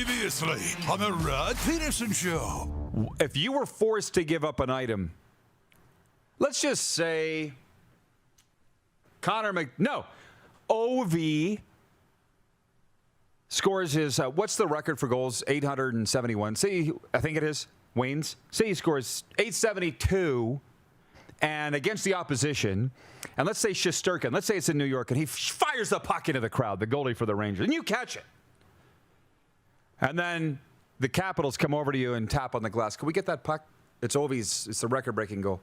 Previously on the Rod Pedersen Show. If you were forced to give up an item, let's just say OV scores his, what's the record for goals? 871. Say, I think it is, Wayne's. Say he scores 872 and against the opposition, and let's say Shesterkin, let's say it's in New York, and he fires the puck into the crowd, the goalie for the Rangers, and you catch it. And then the Capitals come over to you and tap on the glass. Can we get that puck? It's Ovi's. It's the record-breaking goal.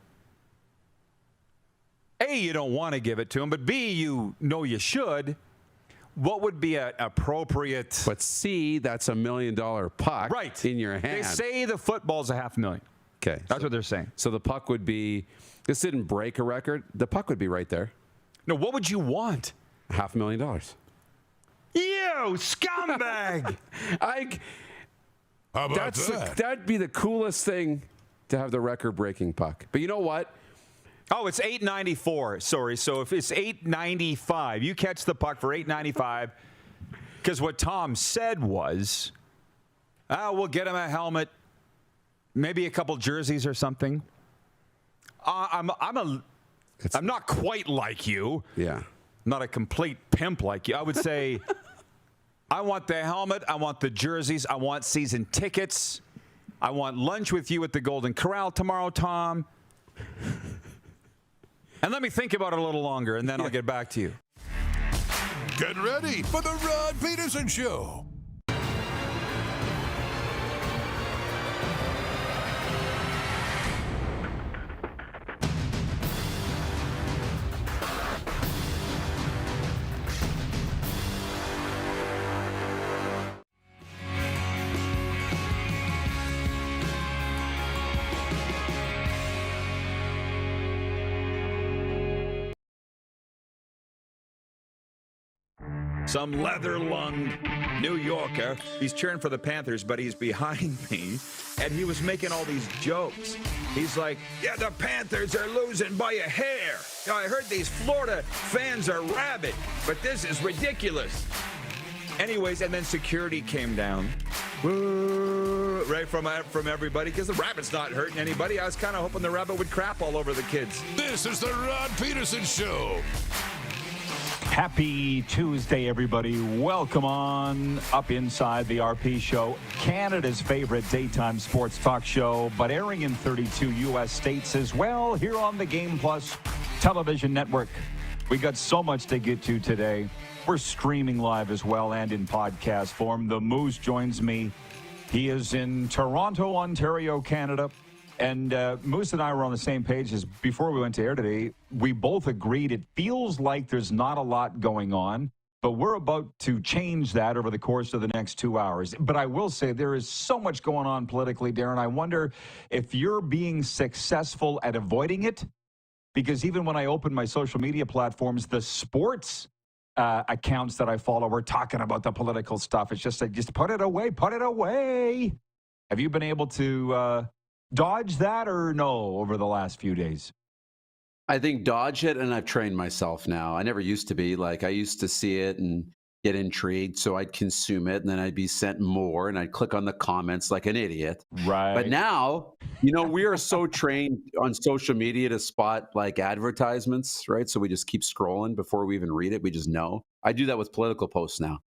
A, you don't want to give it to him, but B, you know you should. What would be an appropriate... But C, that's $1 million puck right in your hand. They say the football's $500,000. Okay. That's what they're saying. So the puck would be... This didn't break a record. The puck would be right there. No, what would you want? $500,000. You scumbag! How about that? That'd be the coolest thing to have the record-breaking puck. But you know what? Oh, it's $894. Sorry. So if it's $895, you catch the puck for $895. Because what Tom said was, we'll get him a helmet, maybe a couple jerseys or something. I'm not quite like you. Yeah. Not a complete pimp like you. I would say, I want the helmet. I want the jerseys. I want season tickets. I want lunch with you at the Golden Corral tomorrow, Tom. And let me think about it a little longer, and then I'll get back to you. Get ready for the Rod Pedersen Show. Some leather-lunged New Yorker. He's cheering for the Panthers, but he's behind me, and he was making all these jokes. He's like, yeah, the Panthers are losing by a hair. I heard these Florida fans are rabid, but this is ridiculous. Anyways, and then security came down. Right from everybody, because the rabbit's not hurting anybody. I was kind of hoping the rabbit would crap all over the kids. This is the Rod Pedersen Show. Happy Tuesday, everybody. Welcome on up inside the RP Show, Canada's favorite daytime sports talk show, but airing in 32 U.S. states as well here on the Game Plus television network. We got so much to get to today. We're streaming live as well and in podcast form. The Moose joins me. He is in Toronto, Ontario, Canada. And Moose and I were on the same page as before we went to air today. We both agreed it feels like there's not a lot going on, but we're about to change that over the course of the next 2 hours. But I will say there is so much going on politically, Darren. I wonder if you're being successful at avoiding it, because even when I open my social media platforms, the sports accounts that I follow are talking about the political stuff. It's just like, just put it away, put it away. Have you been able to... dodge that or no over the last few days? I think dodge it, and I've trained myself now. I never used to be. Like, I used to see it and get intrigued, so I'd consume it, and then I'd be sent more, and I'd click on the comments like an idiot. Right. But now, you know, we are so trained on social media to spot, like, advertisements, right? So we just keep scrolling before we even read it. We just know. I do that with political posts now.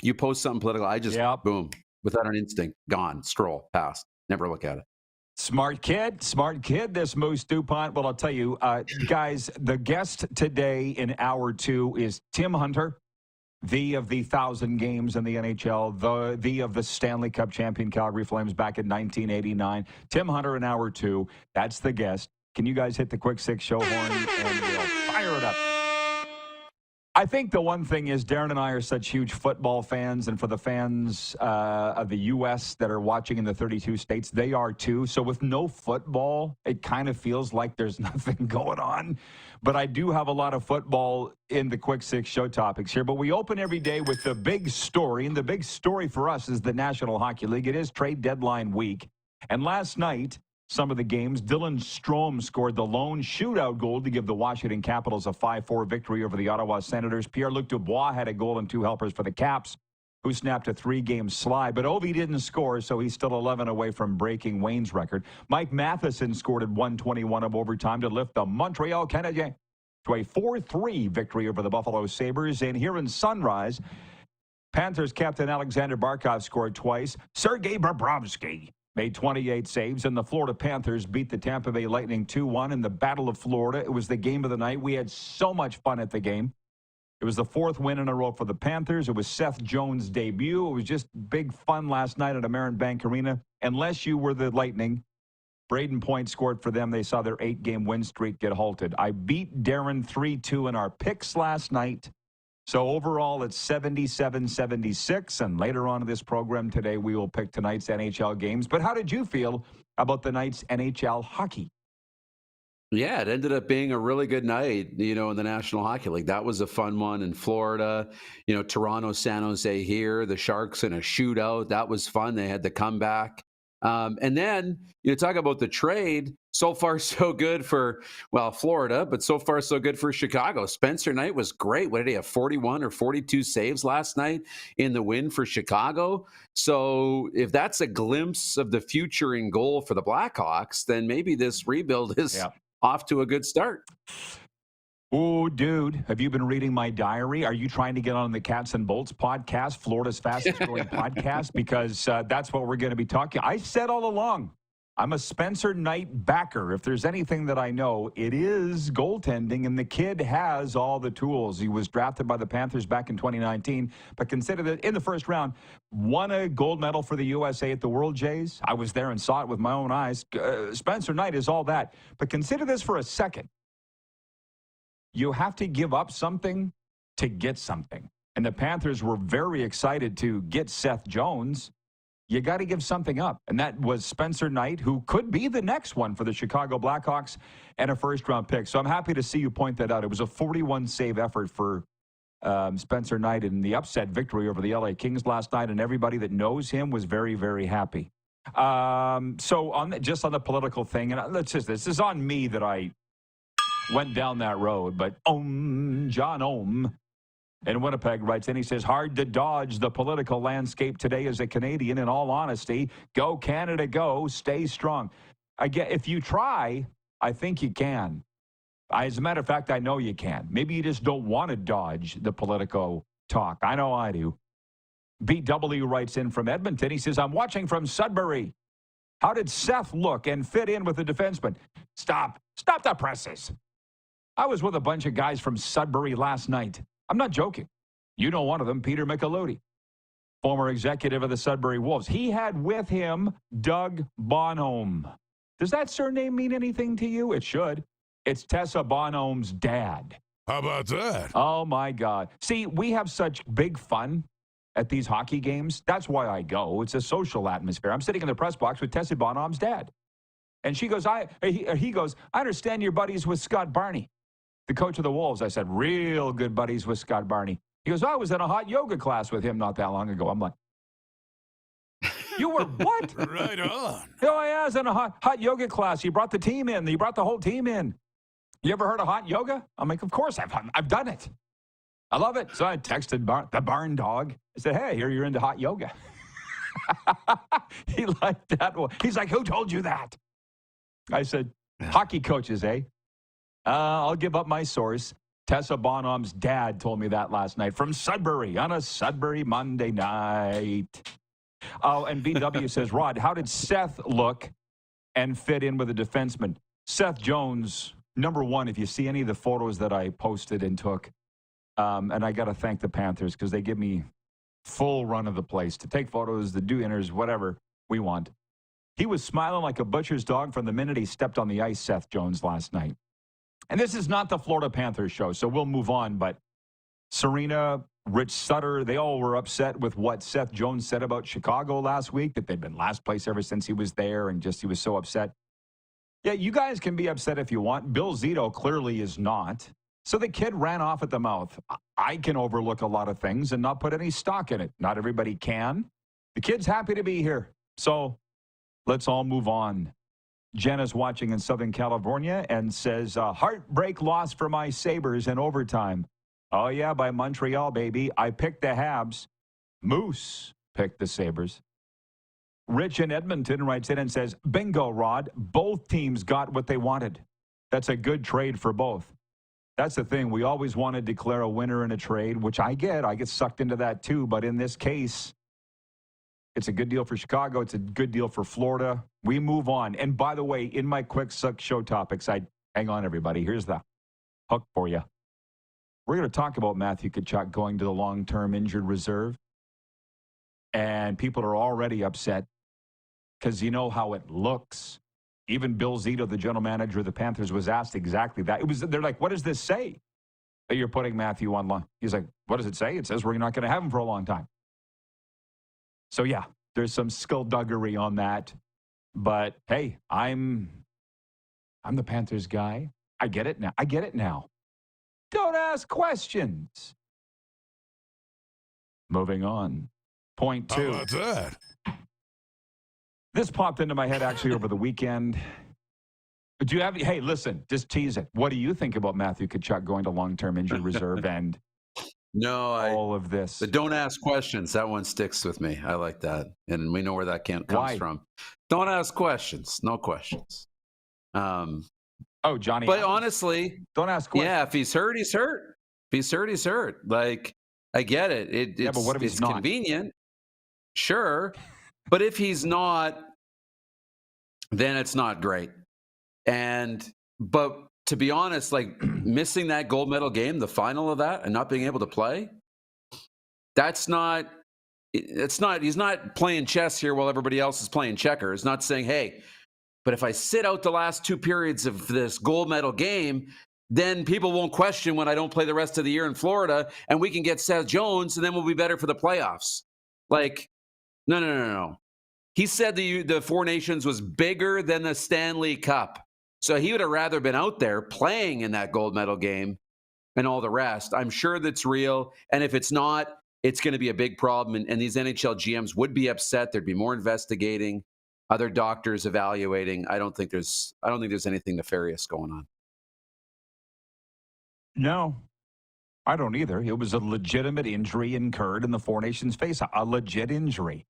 You post something political, I just, boom, without an instinct, gone, scroll, past, never look at it. Smart kid, this Moose DuPont. Well, I'll tell you, guys, the guest today in hour two is Tim Hunter, the of the 1,000 games in the NHL, the of the Stanley Cup champion Calgary Flames back in 1989. Tim Hunter in hour two. That's the guest. Can you guys hit the quick six show horn and we'll fire it up? I think the one thing is Darren and I are such huge football fans, and for the fans of the U.S. that are watching in the 32 states, they are too. So with no football, it kind of feels like there's nothing going on. But I do have a lot of football in the Quick Six show topics here. But we open every day with the big story, and the big story for us is the National Hockey League. It is trade deadline week. And last night, some of the games, Dylan Strome scored the lone shootout goal to give the Washington Capitals a 5-4 victory over the Ottawa Senators. Pierre-Luc Dubois had a goal and two helpers for the Caps. who snapped a 3-game slide. But Ovi didn't score, so he's still 11 away from breaking Wayne's record. Mike Matheson scored at 121 of overtime to lift the Montreal Canadiens to a 4-3 victory over the Buffalo Sabres. And here in Sunrise, Panthers captain Alexander Barkov scored twice. Sergei Bobrovsky made 28 saves, and the Florida Panthers beat the Tampa Bay Lightning 2-1 in the Battle of Florida. It was the game of the night. We had so much fun at the game. It was the 4th win in a row for the Panthers. It was Seth Jones' debut. It was just big fun last night at American Bank Arena. Unless you were the Lightning, Braden Point scored for them. They saw their 8-game win streak get halted. I beat Darren 3-2 in our picks last night. So overall, it's 77-76. And later on in this program today, we will pick tonight's NHL games. But how did you feel about the night's NHL hockey? Yeah, it ended up being a really good night, in the National Hockey League. That was a fun one in Florida. Toronto, San Jose here, the Sharks in a shootout. That was fun. They had the comeback. And then, talk about the trade. So far, so good for, Florida, but so far, so good for Chicago. Spencer Knight was great. What did he have, 41 or 42 saves last night in the win for Chicago? So if that's a glimpse of the future in goal for the Blackhawks, then maybe this rebuild is off to a good start. Oh, dude, have you been reading my diary? Are you trying to get on the Cats and Bolts podcast, Florida's fastest growing podcast? Because that's what we're going to be talking. I said all along, I'm a Spencer Knight backer. If there's anything that I know, it is goaltending, and the kid has all the tools. He was drafted by the Panthers back in 2019, but consider that in the first round, won a gold medal for the USA at the World Jays. I was there and saw it with my own eyes. Spencer Knight is all that. But consider this for a second. You have to give up something to get something. And the Panthers were very excited to get Seth Jones. You got to give something up. And that was Spencer Knight, who could be the next one for the Chicago Blackhawks and a first-round pick. So I'm happy to see you point that out. It was a 41-save effort for Spencer Knight in the upset victory over the LA Kings last night, and everybody that knows him was very, very happy. So just on the political thing, and this is on me that I went down that road, but John Ohm in Winnipeg writes in, he says, hard to dodge the political landscape today as a Canadian, in all honesty. Go Canada, go, stay strong. If you try, I think you can. As a matter of fact, I know you can. Maybe you just don't want to dodge the political talk. I know I do. BW writes in from Edmonton. He says, I'm watching from Sudbury. How did Seth look and fit in with the defenseman? Stop the presses. I was with a bunch of guys from Sudbury last night. I'm not joking. You know one of them, Peter Micheloti, former executive of the Sudbury Wolves. He had with him Doug Bonhomme. Does that surname mean anything to you? It should. It's Tessa Bonhomme's dad. How about that? Oh, my God. See, we have such big fun at these hockey games. That's why I go. It's a social atmosphere. I'm sitting in the press box with Tessa Bonhomme's dad. And he goes, I understand you're buddies with Scott Barney, the coach of the Wolves. I said, real good buddies with Scott Barney. He goes, I was in a hot yoga class with him not that long ago. I'm like, you were what? Right on. Oh, yeah, I was in a hot yoga class. You brought the team in. You brought the whole team in. You ever heard of hot yoga? I'm like, of course I've done it. I love it. So I texted the barn dog. I said, hey, you're into hot yoga. He liked that one. He's like, who told you that? I said, hockey coaches, eh? I'll give up my source. Tessa Bonhomme's dad told me that last night from Sudbury on a Sudbury Monday night. Oh, and BW says, Rod, how did Seth look and fit in with a defenseman? Seth Jones, number one, if you see any of the photos that I posted and took, and I got to thank the Panthers because they give me full run of the place to take photos, to do inners, whatever we want. He was smiling like a butcher's dog from the minute he stepped on the ice, Seth Jones, last night. And this is not the Florida Panthers show, so we'll move on. But Serena, Rich Sutter, they all were upset with what Seth Jones said about Chicago last week, that they'd been last place ever since he was there, and just he was so upset. Yeah, you guys can be upset if you want. Bill Zito clearly is not. So the kid ran off at the mouth. I can overlook a lot of things and not put any stock in it. Not everybody can. The kid's happy to be here. So let's all move on. Jenna's watching in Southern California and says, heartbreak loss for my Sabres in overtime. Oh, yeah, by Montreal, baby. I picked the Habs. Moose picked the Sabres. Rich in Edmonton writes in and says, bingo, Rod. Both teams got what they wanted. That's a good trade for both. That's the thing. We always want to declare a winner in a trade, which I get. I get sucked into that too. But in this case, it's a good deal for Chicago. It's a good deal for Florida. We move on. And by the way, in my quick suck show topics, hang on, everybody. Here's the hook for you. We're going to talk about Matthew Tkachuk going to the long-term injured reserve. And people are already upset because you know how it looks. Even Bill Zito, the general manager of the Panthers, was asked exactly that. They're like, what does this say that you're putting Matthew on long? He's like, what does it say? It says we're not going to have him for a long time. So, yeah, there's some skullduggery on that. But, hey, I'm the Panthers guy. I get it now. Don't ask questions. Moving on. Point 2. How about that? This popped into my head actually over the weekend. Do you have? Hey, listen, just tease it. What do you think about Matthew Tkachuk going to long-term injured reserve and all of this? The don't ask questions. That one sticks with me. I like that, and we know where that comes from. Don't ask questions. No questions. Oh, Johnny. But honestly, don't ask questions. Yeah, if he's hurt, he's hurt. If he's hurt, he's hurt. Like, I get it. It's, but what if he's not? Convenient. Sure. But if he's not, then it's not great. But to be honest, like missing that gold medal game, the final of that, and not being able to play, he's not playing chess here while everybody else is playing checkers. Not saying, hey, but if I sit out the last 2 periods of this gold medal game, then people won't question when I don't play the rest of the year in Florida, and we can get Seth Jones, and then we'll be better for the playoffs. Like, no. He said the Four Nations was bigger than the Stanley Cup. So he would have rather been out there playing in that gold medal game and all the rest. I'm sure that's real. And if it's not, it's going to be a big problem. And these NHL GMs would be upset. There'd be more investigating, other doctors evaluating. I don't think there's anything nefarious going on. No, I don't either. It was a legitimate injury incurred in the Four Nations face, a legit injury.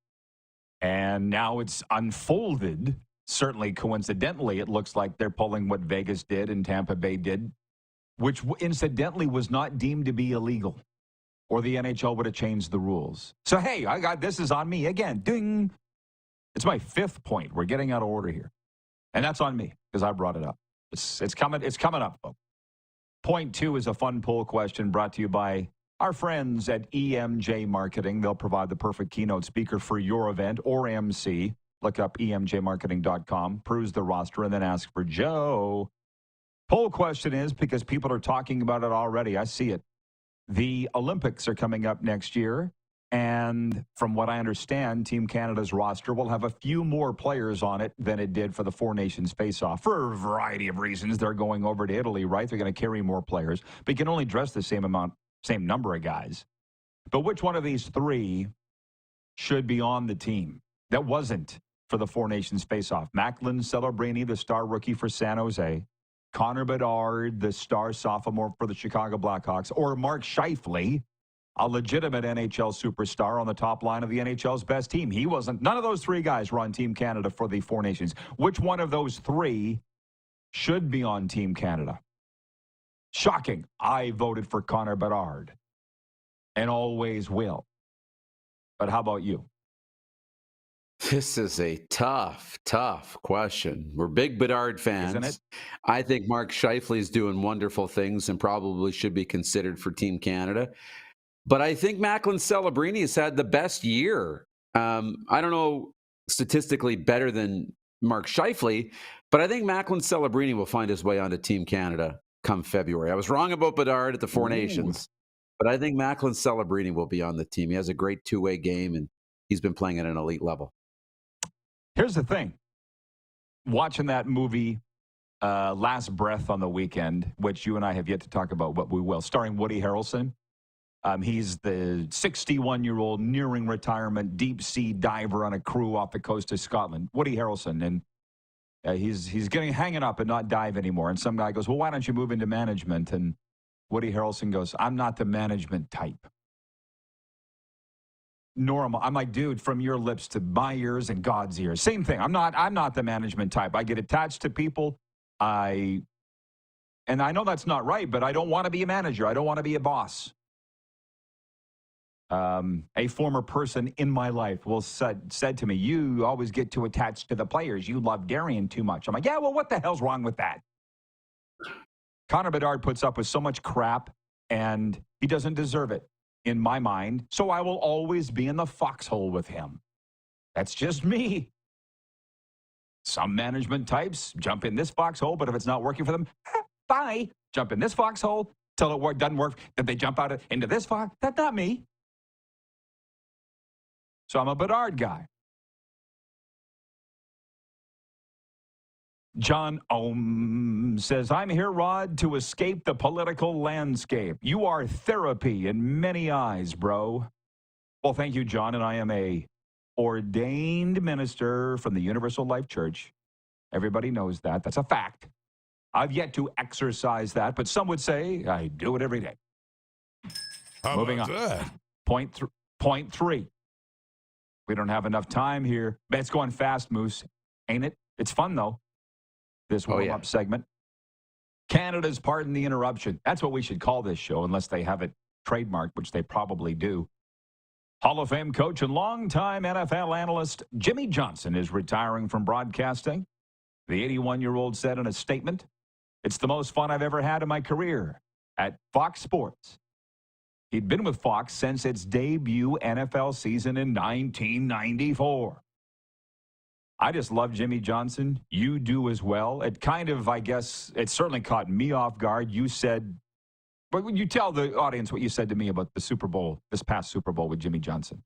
And now it's unfolded. Certainly, coincidentally, it looks like they're pulling what Vegas did and Tampa Bay did, which incidentally was not deemed to be illegal, or the NHL would have changed the rules. So, hey, this is on me again. Ding. It's my 5th point. We're getting out of order here. And that's on me because I brought it up. It's coming up, folks. Point 2 is a fun poll question brought to you by our friends at EMJ Marketing. They'll provide the perfect keynote speaker for your event or MC. Look up emjmarketing.com, peruse the roster, and then ask for Joe. Poll question is, because people are talking about it already, I see it. The Olympics are coming up next year, and from what I understand, Team Canada's roster will have a few more players on it than it did for the Four Nations face-off. For a variety of reasons, they're going over to Italy, right? They're going to carry more players, but you can only dress the same number of guys. But which one of these 3 should be on the team that wasn't for the Four Nations face-off? Macklin Celebrini, the star rookie for San Jose. Connor Bedard, the star sophomore for the Chicago Blackhawks. Or Mark Scheifele, a legitimate NHL superstar on the top line of the NHL's best team. He wasn't. None of those 3 guys were on Team Canada for the Four Nations. Which one of those 3 should be on Team Canada? Shocking. I voted for Connor Bedard and always will. But how about you? This is a tough question. We're big Bedard fans. Isn't it? I think Mark Scheifele is doing wonderful things and probably should be considered for Team Canada. But I think Macklin Celebrini has had the best year. I don't know statistically better than Mark Scheifele, but I think Macklin Celebrini will find his way onto Team Canada come February. I was wrong about Bedard at the Four Nations, but I think Macklin Celebrini will be on the team. He has a great two-way game, and he's been playing at an elite level. Here's the thing. Watching that movie, Last Breath on the weekend, which you and I have yet to talk about, but we will, starring Woody Harrelson. He's the 61-year-old nearing retirement deep sea diver on a crew off the coast of Scotland. Woody Harrelson, and he's getting hanging up and not dive anymore. And some guy goes, well, why don't you move into management? And Woody Harrelson goes, I'm not the management type. normal. I'm like, dude, from your lips to my ears and God's ears. Same thing. I'm not the management type. I get attached to people. And I know that's not right, but I don't want to be a manager. I don't want to be a boss. A former person in my life said to me, you always get too attached to the players. You love Darian too much. I'm like, yeah, well, what the hell's wrong with that? Connor Bedard puts up with so much crap, and he doesn't deserve it in my mind. So I will always be in the foxhole with him. That's just me. Some management types jump in this foxhole, but if it's not working for them, bye. Jump in this foxhole till it doesn't work. Then they jump out into this fox. That's not me. So I'm a Bedard guy. John Ohm says, I'm here, Rod, to escape the political landscape. You are therapy in many eyes, bro. Well, thank you, John, and I am a ordained minister from the Universal Life Church. Everybody knows that. That's a fact. I've yet to exercise that, but some would say I do it every day. How Moving about on. that? Point three. We don't have enough time here. It's going fast, Moose, ain't it? It's fun, though, this warm-up segment. Canada's Pardon the Interruption. That's what we should call this show, unless they have it trademarked, which they probably do. Hall of Fame coach and longtime NFL analyst Jimmy Johnson is retiring from broadcasting. The 81-year-old said in a statement, it's the most fun I've ever had in my career at Fox Sports. He'd been with Fox since its debut NFL season in 1994. I just love Jimmy Johnson. You do as well. It kind of, I guess, it certainly caught me off guard. You said, but would you tell the audience what you said to me about the Super Bowl, this past Super Bowl with Jimmy Johnson?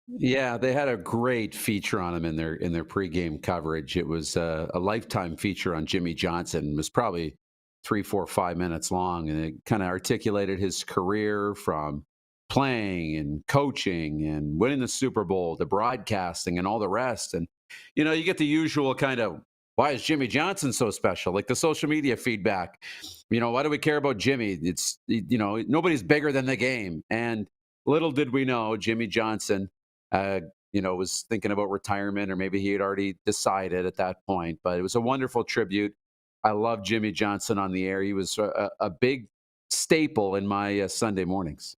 Yeah, they had a great feature on him in their pregame coverage. It was a lifetime feature on Jimmy Johnson. It was probably 3, 4, 5 minutes long, and it kind of articulated his career from playing and coaching and winning the Super Bowl to broadcasting and all the rest. And, you know, you get the usual kind of, why is Jimmy Johnson so special? Like the social media feedback, you know, why do we care about Jimmy? It's, you know, nobody's bigger than the game. And little did we know, Jimmy Johnson, you know, was thinking about retirement, or maybe he had already decided at that point. But it was a wonderful tribute. I love Jimmy Johnson on the air. He was a big staple in my Sunday mornings.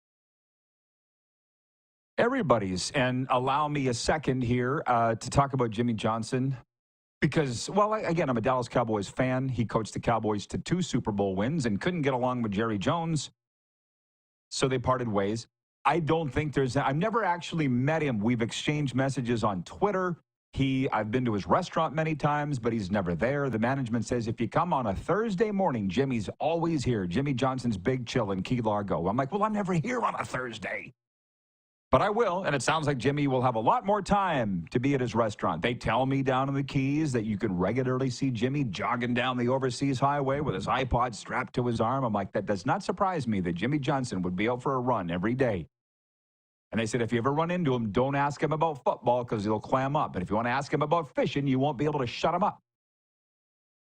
Everybody's. And allow me a second here to talk about Jimmy Johnson. Because, well, again, I'm a Dallas Cowboys fan. He coached the Cowboys to 2 Super Bowl wins and couldn't get along with Jerry Jones. So they parted ways. I don't think I've never actually met him. We've exchanged messages on Twitter. I've been to his restaurant many times, but he's never there. The management says if you come on a Thursday morning, Jimmy's always here. Jimmy Johnson's Big Chill in Key Largo. I'm like, well, I'm never here on a Thursday. But I will, and it sounds like Jimmy will have a lot more time to be at his restaurant. They tell me down in the Keys that you can regularly see Jimmy jogging down the overseas highway with his iPod strapped to his arm. I'm like, that does not surprise me that Jimmy Johnson would be out for a run every day. And they said, if you ever run into him, don't ask him about football because he'll clam up. But if you want to ask him about fishing, you won't be able to shut him up.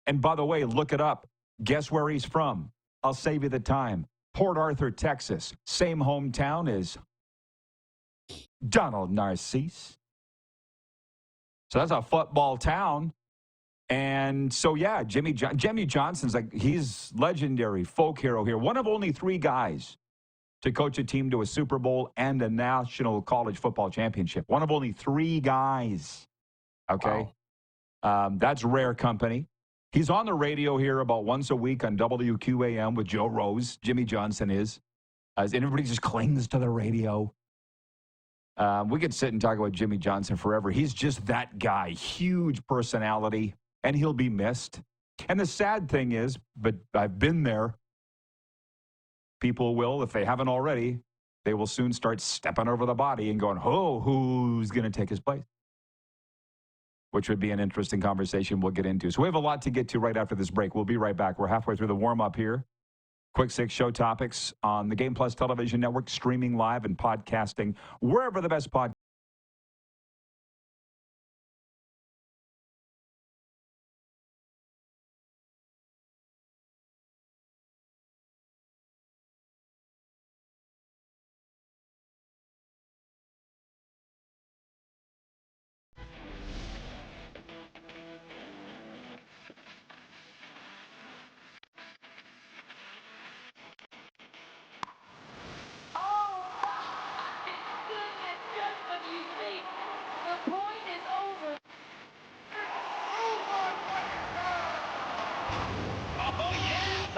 And by the way, look it up. Guess where he's from? I'll save you the time. Port Arthur, Texas. Same hometown as Donald Narcisse. So that's a football town. And so, yeah, Jimmy Johnson's like, he's legendary, folk hero here. One of only 3 guys to coach a team to a Super Bowl and a National College Football Championship. One of only 3 guys. Okay? Wow. That's rare company. He's on the radio here about once a week on WQAM with Joe Rose. Jimmy Johnson is. And everybody just clings to the radio. We could sit and talk about Jimmy Johnson forever. He's just that guy. Huge personality, and he'll be missed. And the sad thing is, but I've been there, people will, if they haven't already, they will soon start stepping over the body and going, oh, who's going to take his place? Which would be an interesting conversation we'll get into. So we have a lot to get to right after this break. We'll be right back. We're halfway through the warm-up here. Quick 6 show topics on the Game Plus Television Network, streaming live and podcasting, wherever the best podcast.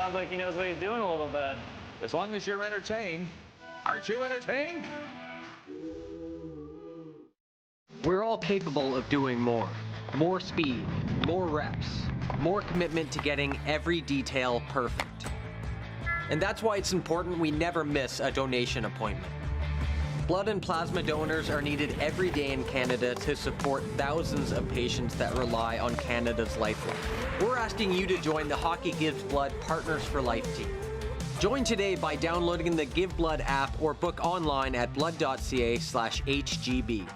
sounds like he knows what he's doing a little bit. As long as you're entertained. Aren't you entertained? We're all capable of doing more. More speed, more reps, more commitment to getting every detail perfect. And that's why it's important we never miss a donation appointment. Blood and plasma donors are needed every day in Canada to support thousands of patients that rely on Canada's lifeline. We're asking you to join the Hockey Gives Blood Partners for Life team. Join today by downloading the Give Blood app or book online at blood.ca/HGB.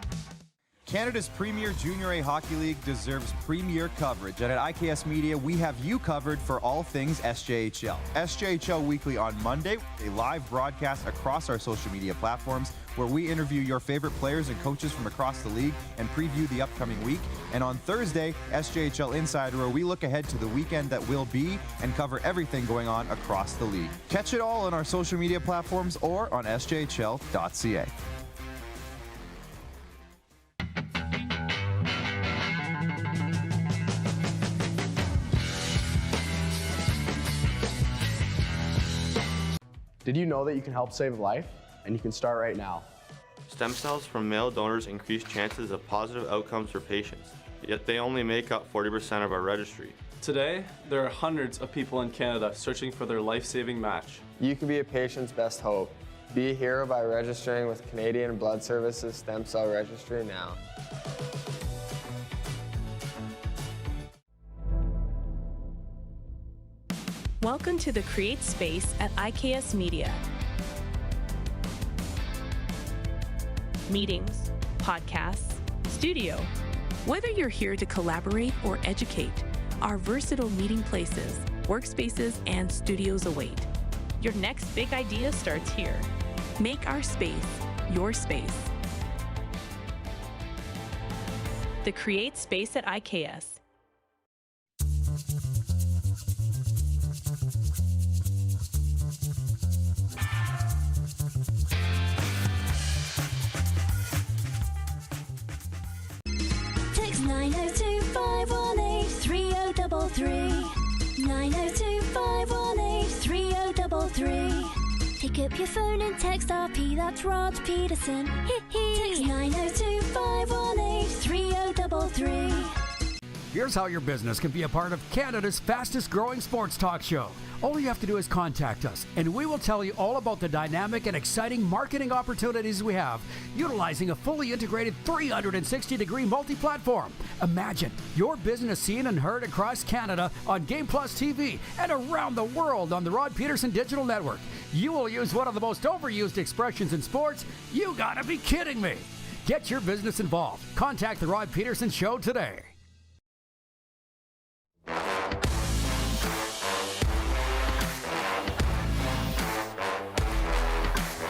Canada's premier Junior A Hockey League deserves premier coverage, and at IKS Media, we have you covered for all things SJHL. SJHL Weekly on Monday, a live broadcast across our social media platforms where we interview your favorite players and coaches from across the league and preview the upcoming week. And on Thursday, SJHL Insider, where we look ahead to the weekend that will be and cover everything going on across the league. Catch it all on our social media platforms or on sjhl.ca. Did you know that you can help save a life? And you can start right now. Stem cells from male donors increase chances of positive outcomes for patients, yet they only make up 40% of our registry. Today, there are hundreds of people in Canada searching for their life-saving match. You can be a patient's best hope. Be a hero by registering with Canadian Blood Services Stem Cell Registry now. Welcome to the Create Space at IKS Media. Meetings, podcasts, studio. Whether you're here to collaborate or educate, our versatile meeting places, workspaces, and studios await. Your next big idea starts here. Make our space your space. The Create Space at IKS. Text 902-518-3033. 902-518-3033. Pick up your phone and text RP, that's Rod Pedersen. Text 902-518-3033. Here's how your business can be a part of Canada's fastest growing sports talk show. All you have to do is contact us, and we will tell you all about the dynamic and exciting marketing opportunities we have, utilizing a fully integrated 360-degree multi-platform. Imagine your business seen and heard across Canada on Game Plus TV and around the world on the Rod Pedersen Digital Network. You will use one of the most overused expressions in sports. You gotta be kidding me. Get your business involved. Contact the Rod Pedersen Show today.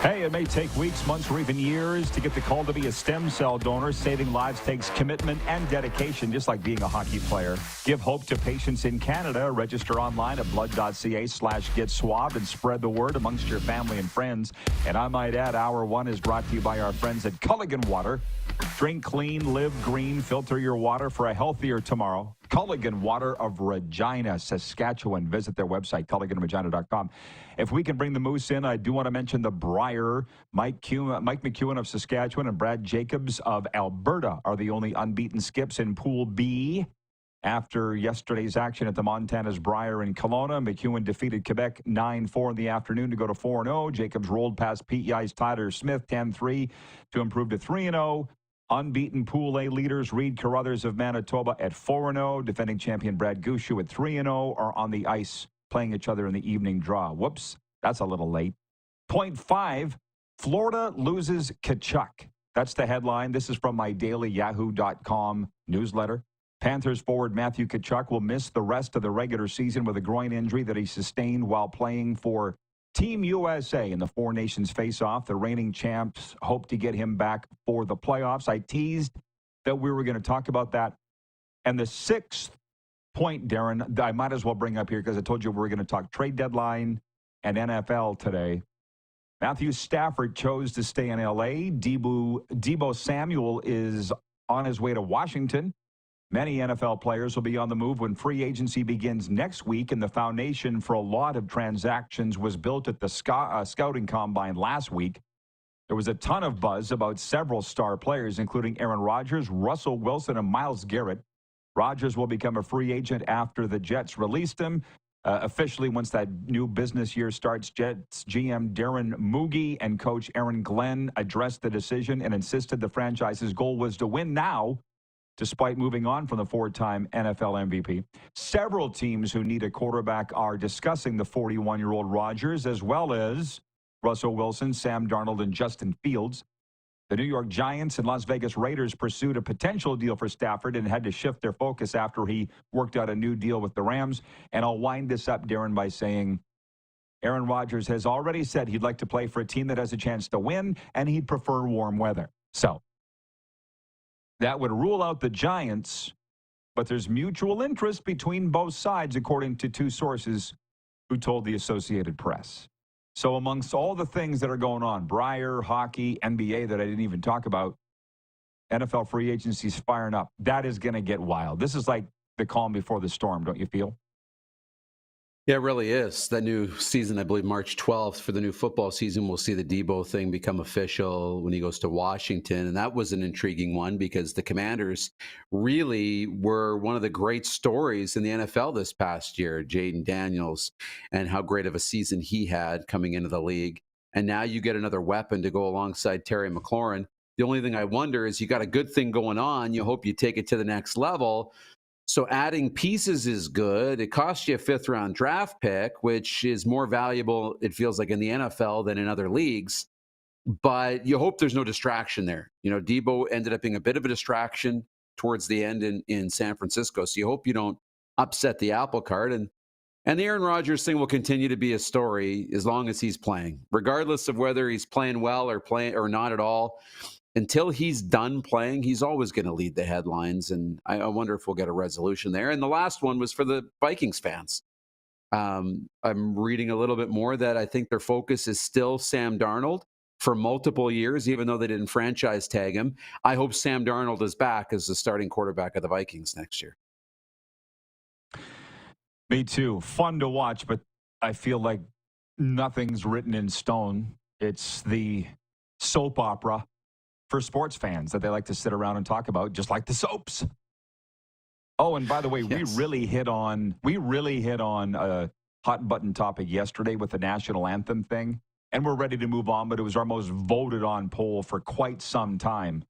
Hey, it may take weeks, months, or even years to get the call to be a stem cell donor. Saving lives takes commitment and dedication, just like being a hockey player. Give hope to patients in Canada. Register online at blood.ca/getswabbed and spread the word amongst your family and friends. And I might add, Hour 1 is brought to you by our friends at Culligan Water. Drink clean, live green, filter your water for a healthier tomorrow. Culligan Water of Regina, Saskatchewan. Visit their website, culliganregina.com. If we can bring the Moose in, I do want to mention the Briar. Mike McEwen of Saskatchewan and Brad Jacobs of Alberta are the only unbeaten skips in Pool B. After yesterday's action at the Montana's Briar in Kelowna, McEwen defeated Quebec 9-4 in the afternoon to go to 4-0. Jacobs rolled past PEI's Tyler Smith 10-3 to improve to 3-0. Unbeaten Pool A leaders Reed Carruthers of Manitoba at 4-0. Defending champion Brad Gushu at 3-0 are on the ice playing each other in the evening draw. Whoops, that's a little late. Point 5, Florida loses Tkachuk. That's the headline. This is from my daily yahoo.com newsletter. Panthers forward Matthew Tkachuk will miss the rest of the regular season with a groin injury that he sustained while playing for Team USA in the Four Nations face-off. The reigning champs hope to get him back for the playoffs. I teased that we were going to talk about that. And the sixth point, Darren, I might as well bring up here because I told you we were going to talk trade deadline and NFL today. Matthew Stafford chose to stay in L.A. Deebo Samuel is on his way to Washington. Many NFL players will be on the move when free agency begins next week, and the foundation for a lot of transactions was built at the scouting combine last week. There was a ton of buzz about several star players, including Aaron Rodgers, Russell Wilson, and Myles Garrett. Rodgers will become a free agent after the Jets released him. Officially, once that new business year starts, Jets GM Darren Moogie and coach Aaron Glenn addressed the decision and insisted the franchise's goal was to win now, despite moving on from the four-time NFL MVP. Several teams who need a quarterback are discussing the 41-year-old Rodgers, as well as Russell Wilson, Sam Darnold, and Justin Fields. The New York Giants and Las Vegas Raiders pursued a potential deal for Stafford and had to shift their focus after he worked out a new deal with the Rams. And I'll wind this up, Darren, by saying Aaron Rodgers has already said he'd like to play for a team that has a chance to win, and he'd prefer warm weather. So that would rule out the Giants, but there's mutual interest between both sides, according to two sources who told the Associated Press. So amongst all the things that are going on, Briar, hockey, NBA that I didn't even talk about, NFL free agency's firing up. That is going to get wild. This is like the calm before the storm, don't you feel? Yeah, it really is. That new season, I believe March 12th for the new football season, we'll see the Debo thing become official when he goes to Washington. And that was an intriguing one because the Commanders really were one of the great stories in the NFL this past year. Jaden Daniels and how great of a season he had coming into the league. And now you get another weapon to go alongside Terry McLaurin. The only thing I wonder is you got a good thing going on. You hope you take it to the next level. So adding pieces is good. It costs you a fifth-round draft pick, which is more valuable, it feels like, in the NFL than in other leagues. But you hope there's no distraction there. You know, Debo ended up being a bit of a distraction towards the end in San Francisco. So you hope you don't upset the apple cart. And the Aaron Rodgers thing will continue to be a story as long as he's playing, regardless of whether he's playing well or not at all. Until he's done playing, he's always going to lead the headlines. And I wonder if we'll get a resolution there. And the last one was for the Vikings fans. I'm reading a little bit more that I think their focus is still Sam Darnold for multiple years, even though they didn't franchise tag him. I hope Sam Darnold is back as the starting quarterback of the Vikings next year. Me too. Fun to watch, but I feel like nothing's written in stone. It's the soap opera for sports fans that they like to sit around and talk about, just like the soaps. Oh, and by the way, yes. we really hit on a hot button topic yesterday with the national anthem thing, and we're ready to move on, but it was our most voted on poll for quite some time.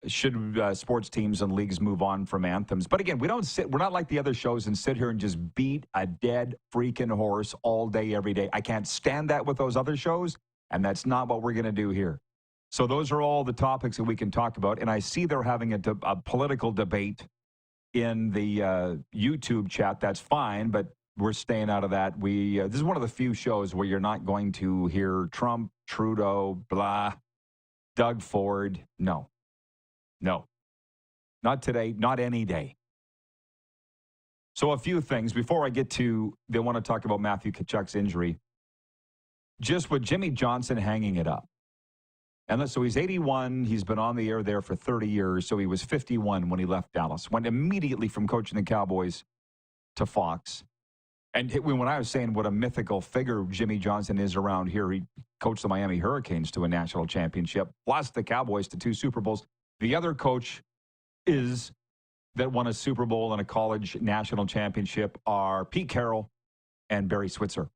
Should sports teams and leagues move on from anthems? But again, we're not like the other shows and sit here and just beat a dead freaking horse all day, every day. I can't stand that with those other shows, and that's not what we're going to do here. So those are all the topics that we can talk about. And I see they're having a political debate in the YouTube chat. That's fine, but we're staying out of that. This is one of the few shows where you're not going to hear Trump, Trudeau, blah, Doug Ford. No. Not today, not any day. So a few things. Before I get to, they want to talk about Matthew Tkachuk's injury. Just with Jimmy Johnson hanging it up. And so he's 81. He's been on the air there for 30 years. So he was 51 when he left Dallas. Went immediately from coaching the Cowboys to Fox. And when I was saying what a mythical figure Jimmy Johnson is around here, he coached the Miami Hurricanes to a national championship, plus the Cowboys to 2 Super Bowls. The other coach that won a Super Bowl and a college national championship are Pete Carroll and Barry Switzer.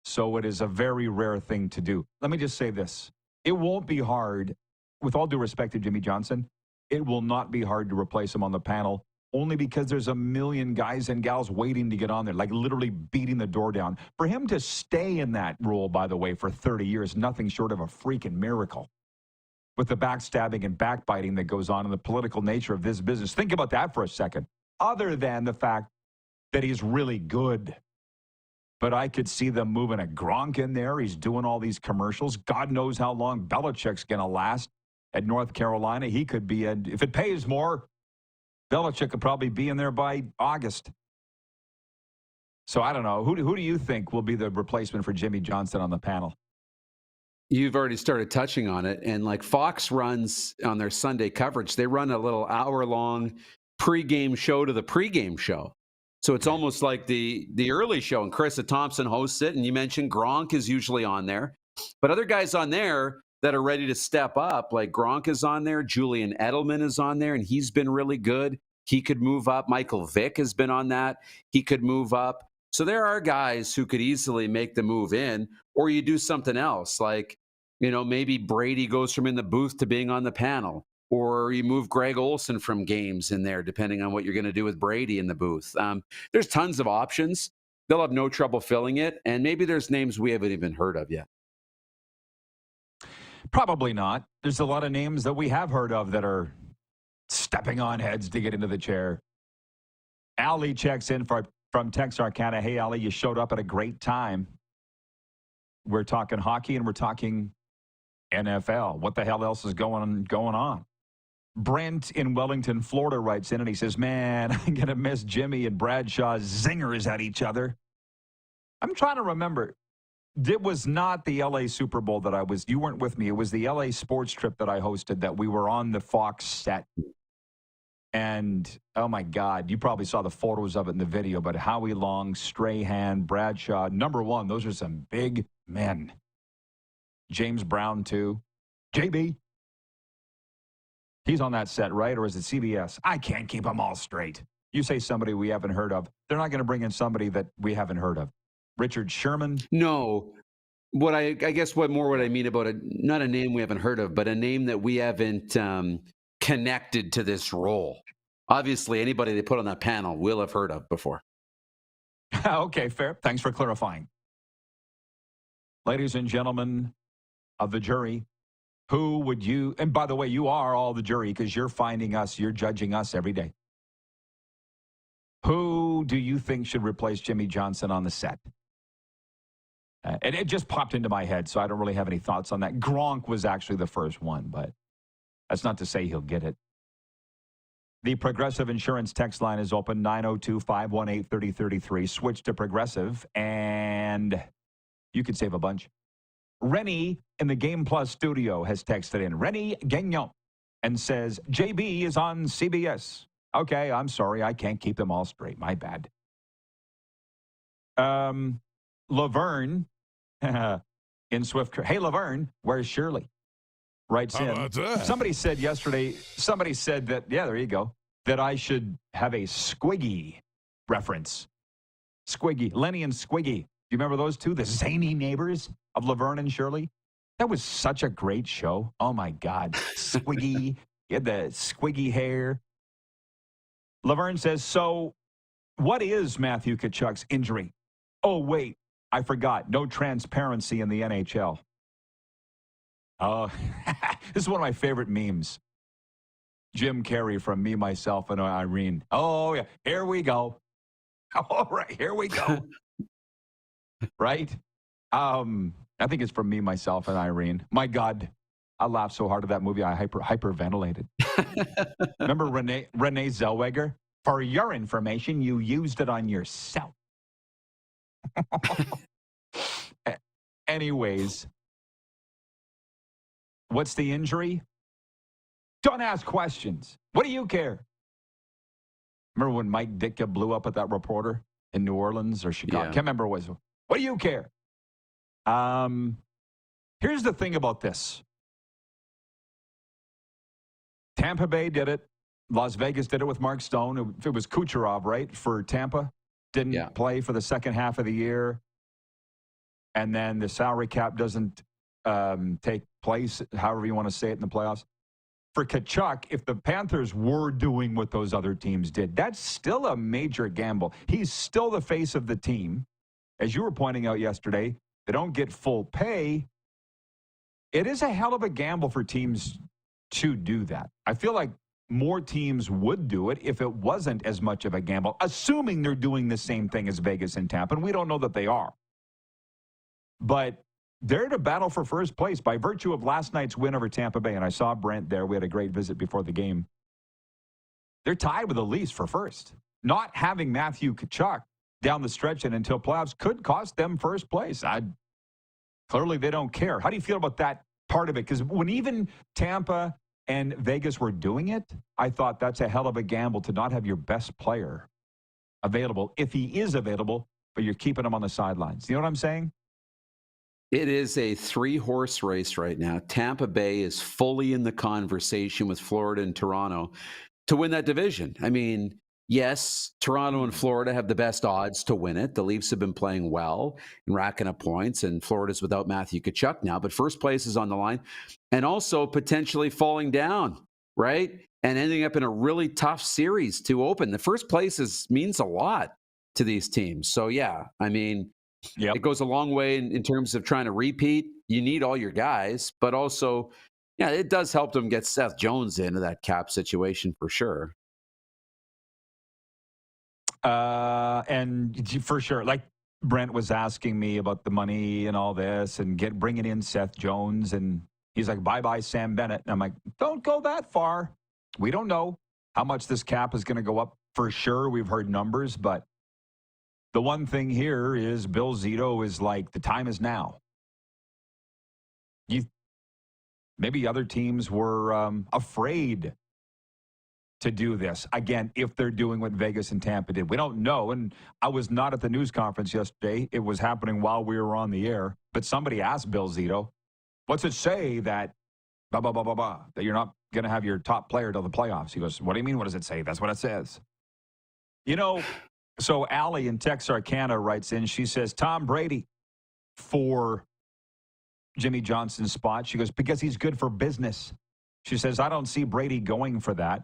So it is a very rare thing to do. Let me just say this. It won't be hard, with all due respect to Jimmy Johnson, it will not be hard to replace him on the panel, only because there's a million guys and gals waiting to get on there, like literally beating the door down. For him to stay in that role, by the way, for 30 years, nothing short of a freaking miracle. With the backstabbing and backbiting that goes on in the political nature of this business. Think about that for a second. Other than the fact that he's really good. But I could see them moving a Gronk in there. He's doing all these commercials. God knows how long Belichick's going to last at North Carolina. He could be, if it pays more, Belichick could probably be in there by August. So I don't know. Who do you think will be the replacement for Jimmy Johnson on the panel? You've already started touching on it. And like Fox runs on their Sunday coverage, they run a little hour-long pregame show to the pregame show. So it's almost like the early show, and Carissa Thompson hosts it, and you mentioned Gronk is usually on there. But other guys on there that are ready to step up, like Gronk is on there, Julian Edelman is on there, and he's been really good. He could move up. Michael Vick has been on that. He could move up. So there are guys who could easily make the move in, or you do something else, like, maybe Brady goes from in the booth to being on the panel. Or you move Greg Olson from games in there, depending on what you're going to do with Brady in the booth. There's tons of options. They'll have no trouble filling it. And maybe there's names we haven't even heard of yet. Probably not. There's a lot of names that we have heard of that are stepping on heads to get into the chair. Ali checks in from Texarkana. Hey, Ali, you showed up at a great time. We're talking hockey and we're talking NFL. What the hell else is going on? Brent in Wellington, Florida writes in and he says, man, I'm going to miss Jimmy and Bradshaw's zingers at each other. I'm trying to remember. It was not the LA Super Bowl that you weren't with me. It was the LA sports trip that I hosted that we were on the Fox set. And, oh my God, you probably saw the photos of it in the video, but Howie Long, Strahan, Bradshaw, number one, those are some big men. James Brown, too. JB. He's on that set, right? Or is it CBS? I can't keep them all straight. You say somebody we haven't heard of. They're not going to bring in somebody that we haven't heard of. Richard Sherman? No. I guess what I mean about it, not a name we haven't heard of, but a name that we haven't connected to this role. Obviously, anybody they put on that panel will have heard of before. Okay, fair. Thanks for clarifying. Ladies and gentlemen of the jury, who would you, and by the way, you are all the jury because you're judging us every day. Who do you think should replace Jimmy Johnson on the set? And it just popped into my head, so I don't really have any thoughts on that. Gronk was actually the first one, but that's not to say he'll get it. The Progressive Insurance text line is open, 902-518-3033. Switch to Progressive, and you could save a bunch. Rennie in the Game Plus studio has texted in. Rennie Gagnon and says, JB is on CBS. Okay, I'm sorry. I can't keep them all straight. My bad. Laverne in Swift. Hey, Laverne, where's Shirley? Writes in. How about that? Somebody said that, yeah, there you go, that I should have a Squiggy reference. Squiggy. Lenny and Squiggy. You remember those two? The zany neighbors of Laverne and Shirley? That was such a great show. Oh, my God. Squiggy. He had the squiggy hair. Laverne says, so what is Matthew Tkachuk's injury? Oh, wait, I forgot. No transparency in the NHL. Oh, this is one of my favorite memes. Jim Carrey from Me, Myself, and Irene. Oh, yeah, here we go. All right, here we go. Right? I think it's from Me, Myself, and Irene. My God, I laughed so hard at that movie, I hyperventilated. Remember Renee Zellweger? For your information, you used it on yourself. Anyways, what's the injury? Don't ask questions. What do you care? Remember when Mike Ditka blew up at that reporter in New Orleans or Chicago? Yeah. Can't remember what it was. What do you care? Here's the thing about this. Tampa Bay did it. Las Vegas did it with Mark Stone. It was Kucherov, right, for Tampa. Didn't play for the second half of the year. And then the salary cap doesn't take place, however you want to say it, in the playoffs. For Tkachuk, if the Panthers were doing what those other teams did, that's still a major gamble. He's still the face of the team. As you were pointing out yesterday, they don't get full pay. It is a hell of a gamble for teams to do that. I feel like more teams would do it if it wasn't as much of a gamble, assuming they're doing the same thing as Vegas and Tampa, and we don't know that they are. But they're to battle for first place by virtue of last night's win over Tampa Bay, and I saw Brent there. We had a great visit before the game. They're tied with the Leafs for first. Not having Matthew Tkachuk down the stretch and until playoffs could cost them first place. Clearly, they don't care. How do you feel about that part of it? Because when even Tampa and Vegas were doing it, I thought that's a hell of a gamble to not have your best player available, if he is available, but you're keeping him on the sidelines. You know what I'm saying? It is a 3-horse race right now. Tampa Bay is fully in the conversation with Florida and Toronto to win that division. I mean, yes, Toronto and Florida have the best odds to win it. The Leafs have been playing well and racking up points, and Florida's without Matthew Tkachuk now, but first place is on the line, and also potentially falling down, right? And ending up in a really tough series to open. The first place means a lot to these teams. So, yeah, I mean, it goes a long way in terms of trying to repeat. You need all your guys, but also, yeah, it does help them get Seth Jones into that cap situation for sure. And for sure, like Brent was asking me about the money and all this and bringing in Seth Jones, and he's like, bye-bye Sam Bennett. And I'm like, don't go that far. We don't know how much this cap is going to go up for sure. We've heard numbers, but the one thing here is Bill Zito is like, the time is now. Maybe other teams were afraid to do this. Again, if they're doing what Vegas and Tampa did. We don't know. And I was not at the news conference yesterday. It was happening while we were on the air. But somebody asked Bill Zito, what's it say that blah, blah, blah, blah, blah, that you're not going to have your top player till the playoffs? He goes, what do you mean? What does it say? That's what it says. You know, so Allie in Texarkana writes in, she says, Tom Brady for Jimmy Johnson's spot. She goes, because he's good for business. She says, I don't see Brady going for that.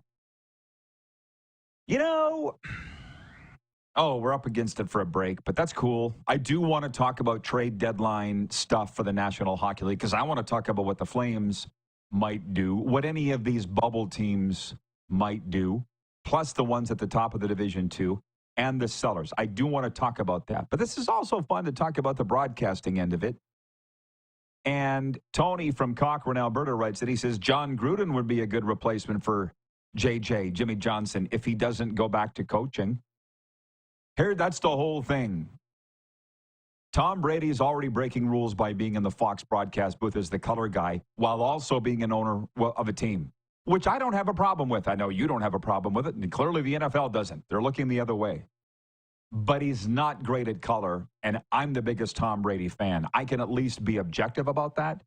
You know, we're up against it for a break, but that's cool. I do want to talk about trade deadline stuff for the National Hockey League because I want to talk about what the Flames might do, what any of these bubble teams might do, plus the ones at the top of the Division 2 and the sellers. I do want to talk about that. But this is also fun to talk about the broadcasting end of it. And Tony from Cochrane, Alberta writes that he says John Gruden would be a good replacement for Jimmy Johnson, if he doesn't go back to coaching. Here, that's the whole thing. Tom Brady is already breaking rules by being in the Fox broadcast booth as the color guy while also being an owner of a team, which I don't have a problem with. I know you don't have a problem with it, and clearly the NFL doesn't. They're looking the other way. But he's not great at color, and I'm the biggest Tom Brady fan. I can at least be objective about that.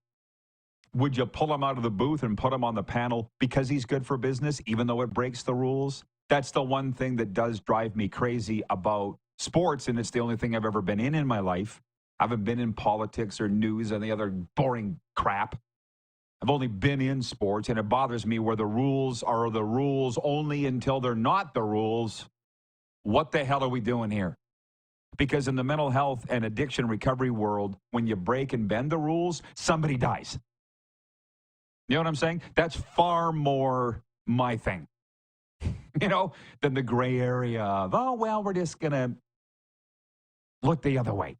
Would you pull him out of the booth and put him on the panel because he's good for business, even though it breaks the rules? That's the one thing that does drive me crazy about sports, and it's the only thing I've ever been in my life. I haven't been in politics or news and the other boring crap. I've only been in sports, and it bothers me where the rules are the rules only until they're not the rules. What the hell are we doing here? Because in the mental health and addiction recovery world, when you break and bend the rules, somebody dies. You know what I'm saying? That's far more my thing, than the gray area of, we're just going to look the other way.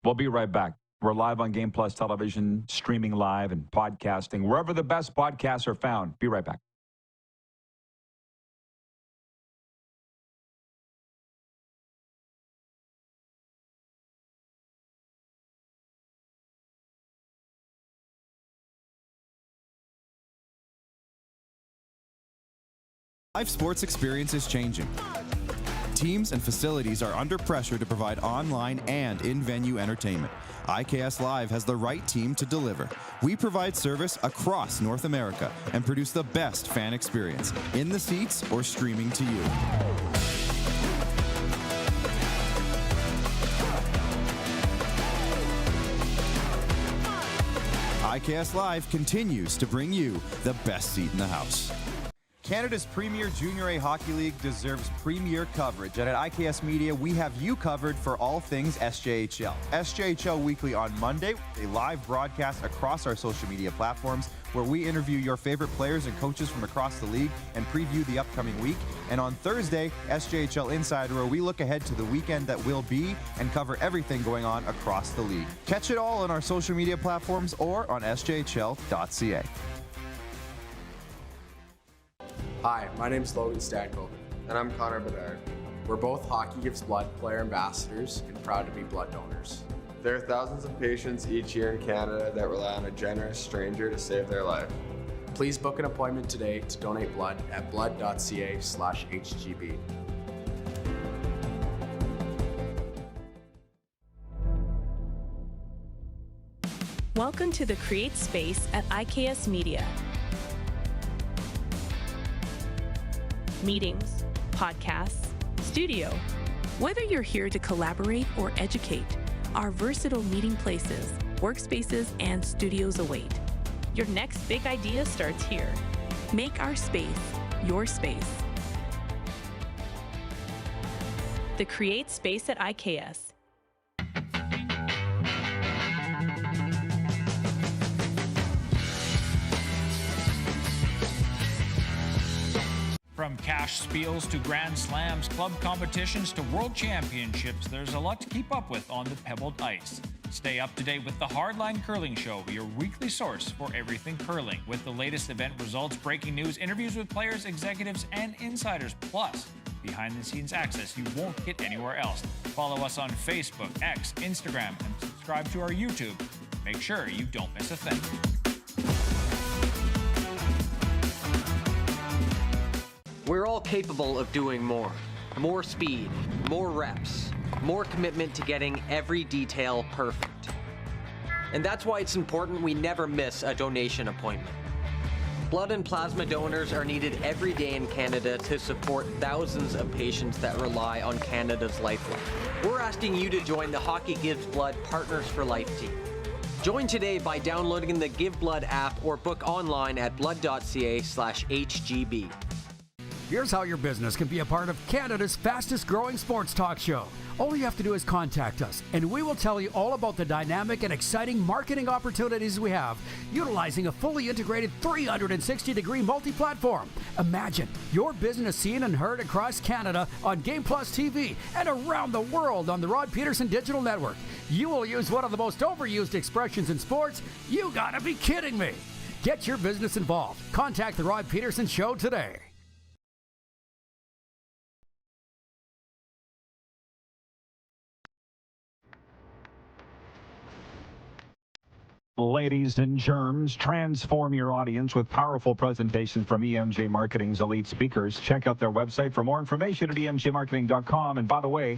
We'll be right back. We're live on Game Plus Television, streaming live and podcasting, wherever the best podcasts are found. Be right back. Live sports experience is changing. Teams and facilities are under pressure to provide online and in-venue entertainment. IKS Live has the right team to deliver. We provide service across North America and produce the best fan experience, in the seats or streaming to you. IKS Live continues to bring you the best seat in the house. Canada's premier Junior A Hockey League deserves premier coverage, and at IKS Media, we have you covered for all things SJHL. SJHL Weekly on Monday, a live broadcast across our social media platforms where we interview your favorite players and coaches from across the league and preview the upcoming week. And on Thursday, SJHL Insider, where we look ahead to the weekend that will be and cover everything going on across the league. Catch it all on our social media platforms or on sjhl.ca. Hi, my name's Logan Stankoven. And I'm Connor Bedard. We're both Hockey Gives Blood player ambassadors and proud to be blood donors. There are thousands of patients each year in Canada that rely on a generous stranger to save their life. Please book an appointment today to donate blood at blood.ca/HGB. Welcome to the Create Space at IKS Media. Meetings, podcasts, studio. Whether you're here to collaborate or educate, our versatile meeting places, workspaces, and studios await. Your next big idea starts here. Make our space your space. The Create Space at IKS. From cash spiels to grand slams, club competitions to world championships, there's a lot to keep up with on the pebbled ice. Stay up to date with the Hardline Curling Show, your weekly source for everything curling, with the latest event results, breaking news, interviews with players, executives, and insiders, plus behind-the-scenes access you won't get anywhere else. Follow us on Facebook, X, Instagram, and subscribe to our YouTube. Make sure you don't miss a thing. We're all capable of doing more. More speed, more reps, more commitment to getting every detail perfect. And that's why it's important we never miss a donation appointment. Blood and plasma donors are needed every day in Canada to support thousands of patients that rely on Canada's lifeline. We're asking you to join the Hockey Gives Blood Partners for Life team. Join today by downloading the Give Blood app or book online at blood.ca/HGB. Here's how your business can be a part of Canada's fastest growing sports talk show. All you have to do is contact us, and we will tell you all about the dynamic and exciting marketing opportunities we have, utilizing a fully integrated 360-degree multi-platform. Imagine your business seen and heard across Canada on Game Plus TV and around the world on the Rod Pedersen Digital Network. You will use one of the most overused expressions in sports. You gotta be kidding me. Get your business involved. Contact the Rod Pedersen Show today. Ladies and germs, transform your audience with powerful presentations from EMJ Marketing's elite speakers. Check out their website for more information at emjmarketing.com. And by the way,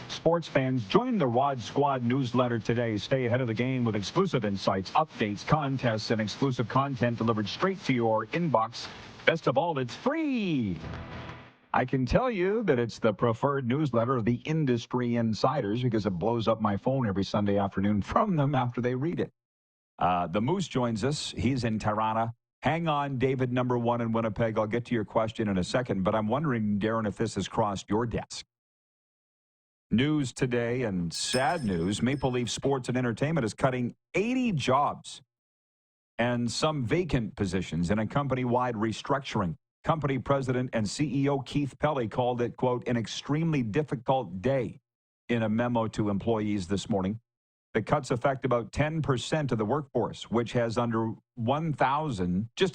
sports fans, join the Rod Squad newsletter today. Stay ahead of the game with exclusive insights, updates, contests, and exclusive content delivered straight to your inbox. Best of all, it's free. I can tell you that it's the preferred newsletter of the industry insiders because it blows up my phone every Sunday afternoon from them after they read it. The Moose joins us. He's in Tirana. Hang on, David, number one in Winnipeg. I'll get to your question in a second, but I'm wondering, Darren, if this has crossed your desk. News today, and sad news, Maple Leaf Sports and Entertainment is cutting 80 jobs and some vacant positions in a company-wide restructuring. Company president and CEO Keith Pelley called it, quote, an extremely difficult day in a memo to employees this morning. The cuts affect about 10% of the workforce, which has just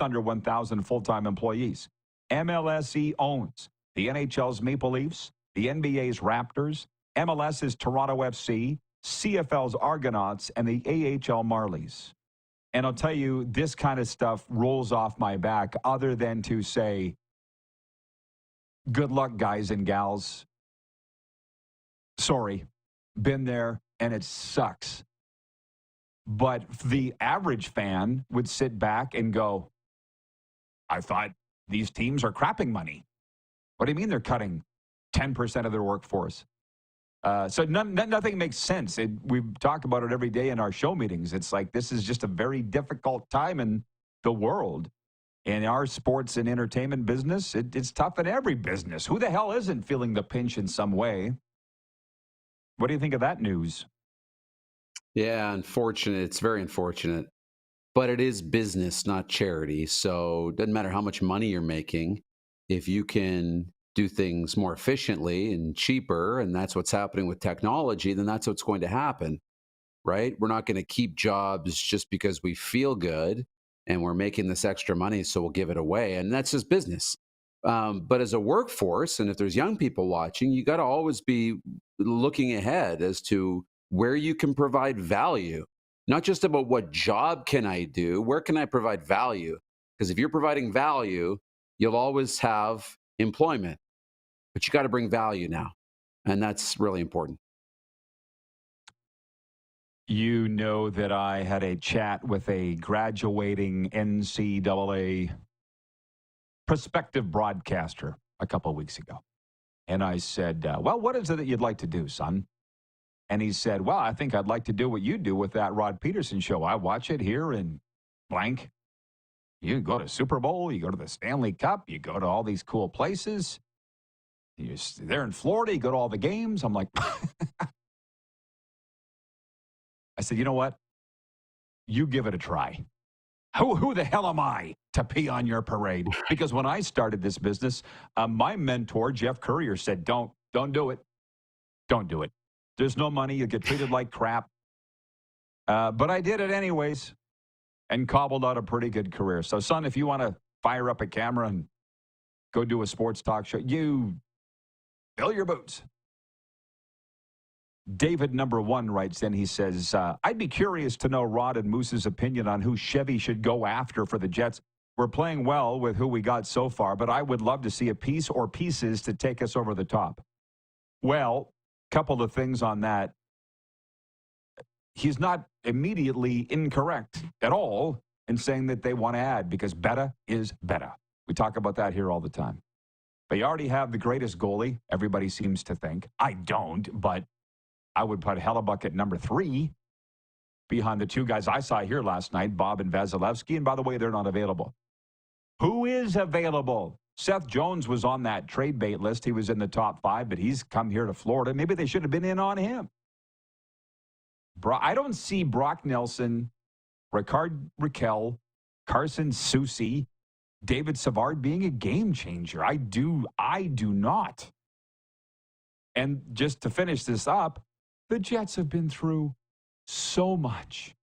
under 1,000 full-time employees. MLSE owns the NHL's Maple Leafs, the NBA's Raptors, MLS's Toronto FC, CFL's Argonauts, and the AHL Marlies. And I'll tell you, this kind of stuff rolls off my back other than to say, good luck, guys and gals. Sorry, been there. And it sucks. But the average fan would sit back and go, I thought these teams are crapping money. What do you mean they're cutting 10% of their workforce? So nothing makes sense. We talk about it every day in our show meetings. It's like this is just a very difficult time in the world. In our sports and entertainment business, it's tough in every business. Who the hell isn't feeling the pinch in some way? What do you think of that news? Yeah, unfortunate. It's very unfortunate. But it is business, not charity. So it doesn't matter how much money you're making. If you can do things more efficiently and cheaper, and that's what's happening with technology, then that's what's going to happen, right? We're not going to keep jobs just because we feel good and we're making this extra money, so we'll give it away. And that's just business. But as a workforce, and if there's young people watching, you got to always be looking ahead as to where you can provide value, not just about what job can I do, where can I provide value? Because if you're providing value, you'll always have employment. But you got to bring value now. And that's really important. You know that I had a chat with a graduating NCAA prospective broadcaster a couple of weeks ago. And I said, well, what is it that you'd like to do, son? And he said, well, I think I'd like to do what you do with that Rod Pedersen show. I watch it here in blank. You go to Super Bowl, you go to the Stanley Cup, you go to all these cool places. You're there in Florida, you go to all the games. I'm like, I said, you know what? You give it a try. Who the hell am I to pee on your parade? Because when I started this business, my mentor, Jeff Courier, said, don't do it. Don't do it. There's no money. You'll get treated like crap. But I did it anyways and cobbled out a pretty good career. So, son, if you want to fire up a camera and go do a sports talk show, you fill your boots. David number 1 writes in, he says, I'd be curious to know Rod and Moose's opinion on who Chevy should go after for the Jets. We're playing well with who we got so far, but I would love to see a piece or pieces to take us over the top. Well, couple of things on that. He's not immediately incorrect at all in saying that they want to add, because better is better. We talk about that here all the time. They already have the greatest goalie, everybody seems to think. I don't, but I would put Hellebuck at number 3 behind the two guys I saw here last night, Bob and Vasilevsky. And by the way, they're not available. Who is available? Seth Jones was on that trade bait list. He was in the top 5, but he's come here to Florida. Maybe they should have been in on him. I don't see Brock Nelson, Ricard Raquel, Carson Soucy, David Savard being a game changer. I do not. And just to finish this up, the Jets have been through so much.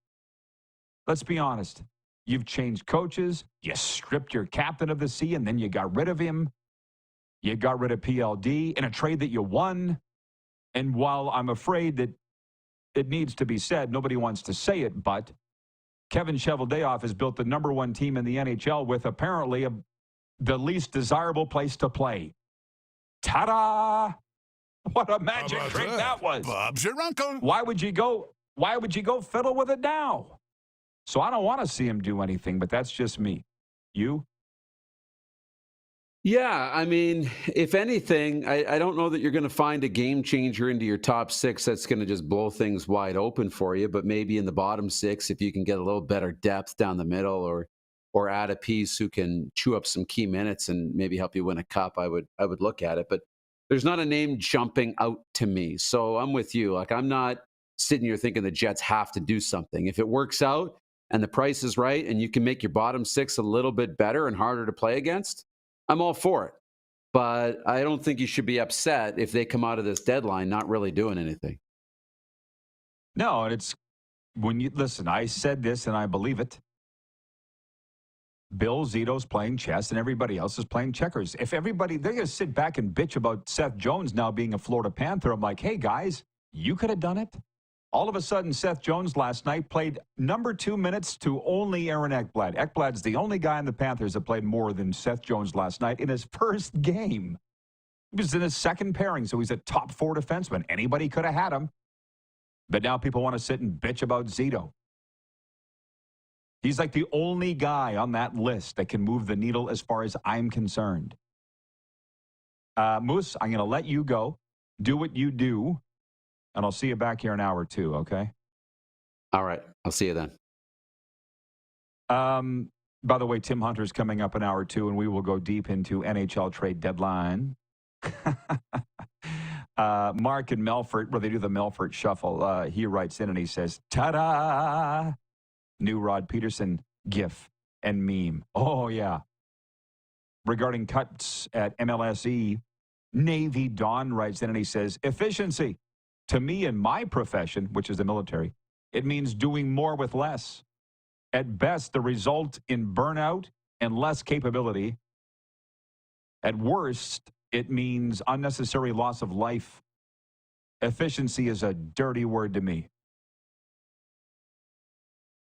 Let's be honest. You've changed coaches. You stripped your captain of the sea, and then you got rid of him. You got rid of PLD in a trade that you won. And while I'm afraid that it needs to be said, nobody wants to say it, but Kevin Cheveldayoff has built the number 1 team in the NHL with apparently the least desirable place to play. Ta-da! What a magic trick that was. Bob's your uncle. Why would you go fiddle with it now? So I don't want to see him do anything, but that's just me. You? Yeah, I mean, if anything, I don't know that you're going to find a game changer into your top 6 that's going to just blow things wide open for you, but maybe in the bottom 6, if you can get a little better depth down the middle or add a piece who can chew up some key minutes and maybe help you win a cup, I would look at it. But there's not a name jumping out to me. So I'm with you. Like, I'm not sitting here thinking the Jets have to do something. If it works out and the price is right and you can make your bottom 6 a little bit better and harder to play against, I'm all for it. But I don't think you should be upset if they come out of this deadline not really doing anything. No, and it's when you listen, I said this and I believe it. Bill Zito's playing chess and everybody else is playing checkers. If everybody, they're going to sit back and bitch about Seth Jones now being a Florida Panther. I'm like, hey, guys, you could have done it. All of a sudden, Seth Jones last night played number 2 minutes to only Aaron Ekblad. Ekblad's the only guy in the Panthers that played more than Seth Jones last night in his first game. He was in his second pairing, so he's a top 4 defenseman. Anybody could have had him. But now people want to sit and bitch about Zito. He's like the only guy on that list that can move the needle as far as I'm concerned. Moose, I'm going to let you go. Do what you do. And I'll see you back here in an hour or 2, okay? All right. I'll see you then. By the way, Tim Hunter's coming up in an hour or 2, and we will go deep into NHL trade deadline. Mark in Melfort, where they do the Melfort Shuffle, he writes in and he says, ta-da! New Rod Pedersen gif and meme. Oh, yeah. Regarding cuts at MLSE, Navy Don writes in and he says, efficiency. To me, in my profession, which is the military, it means doing more with less. At best, the result in burnout and less capability. At worst, it means unnecessary loss of life. Efficiency is a dirty word to me.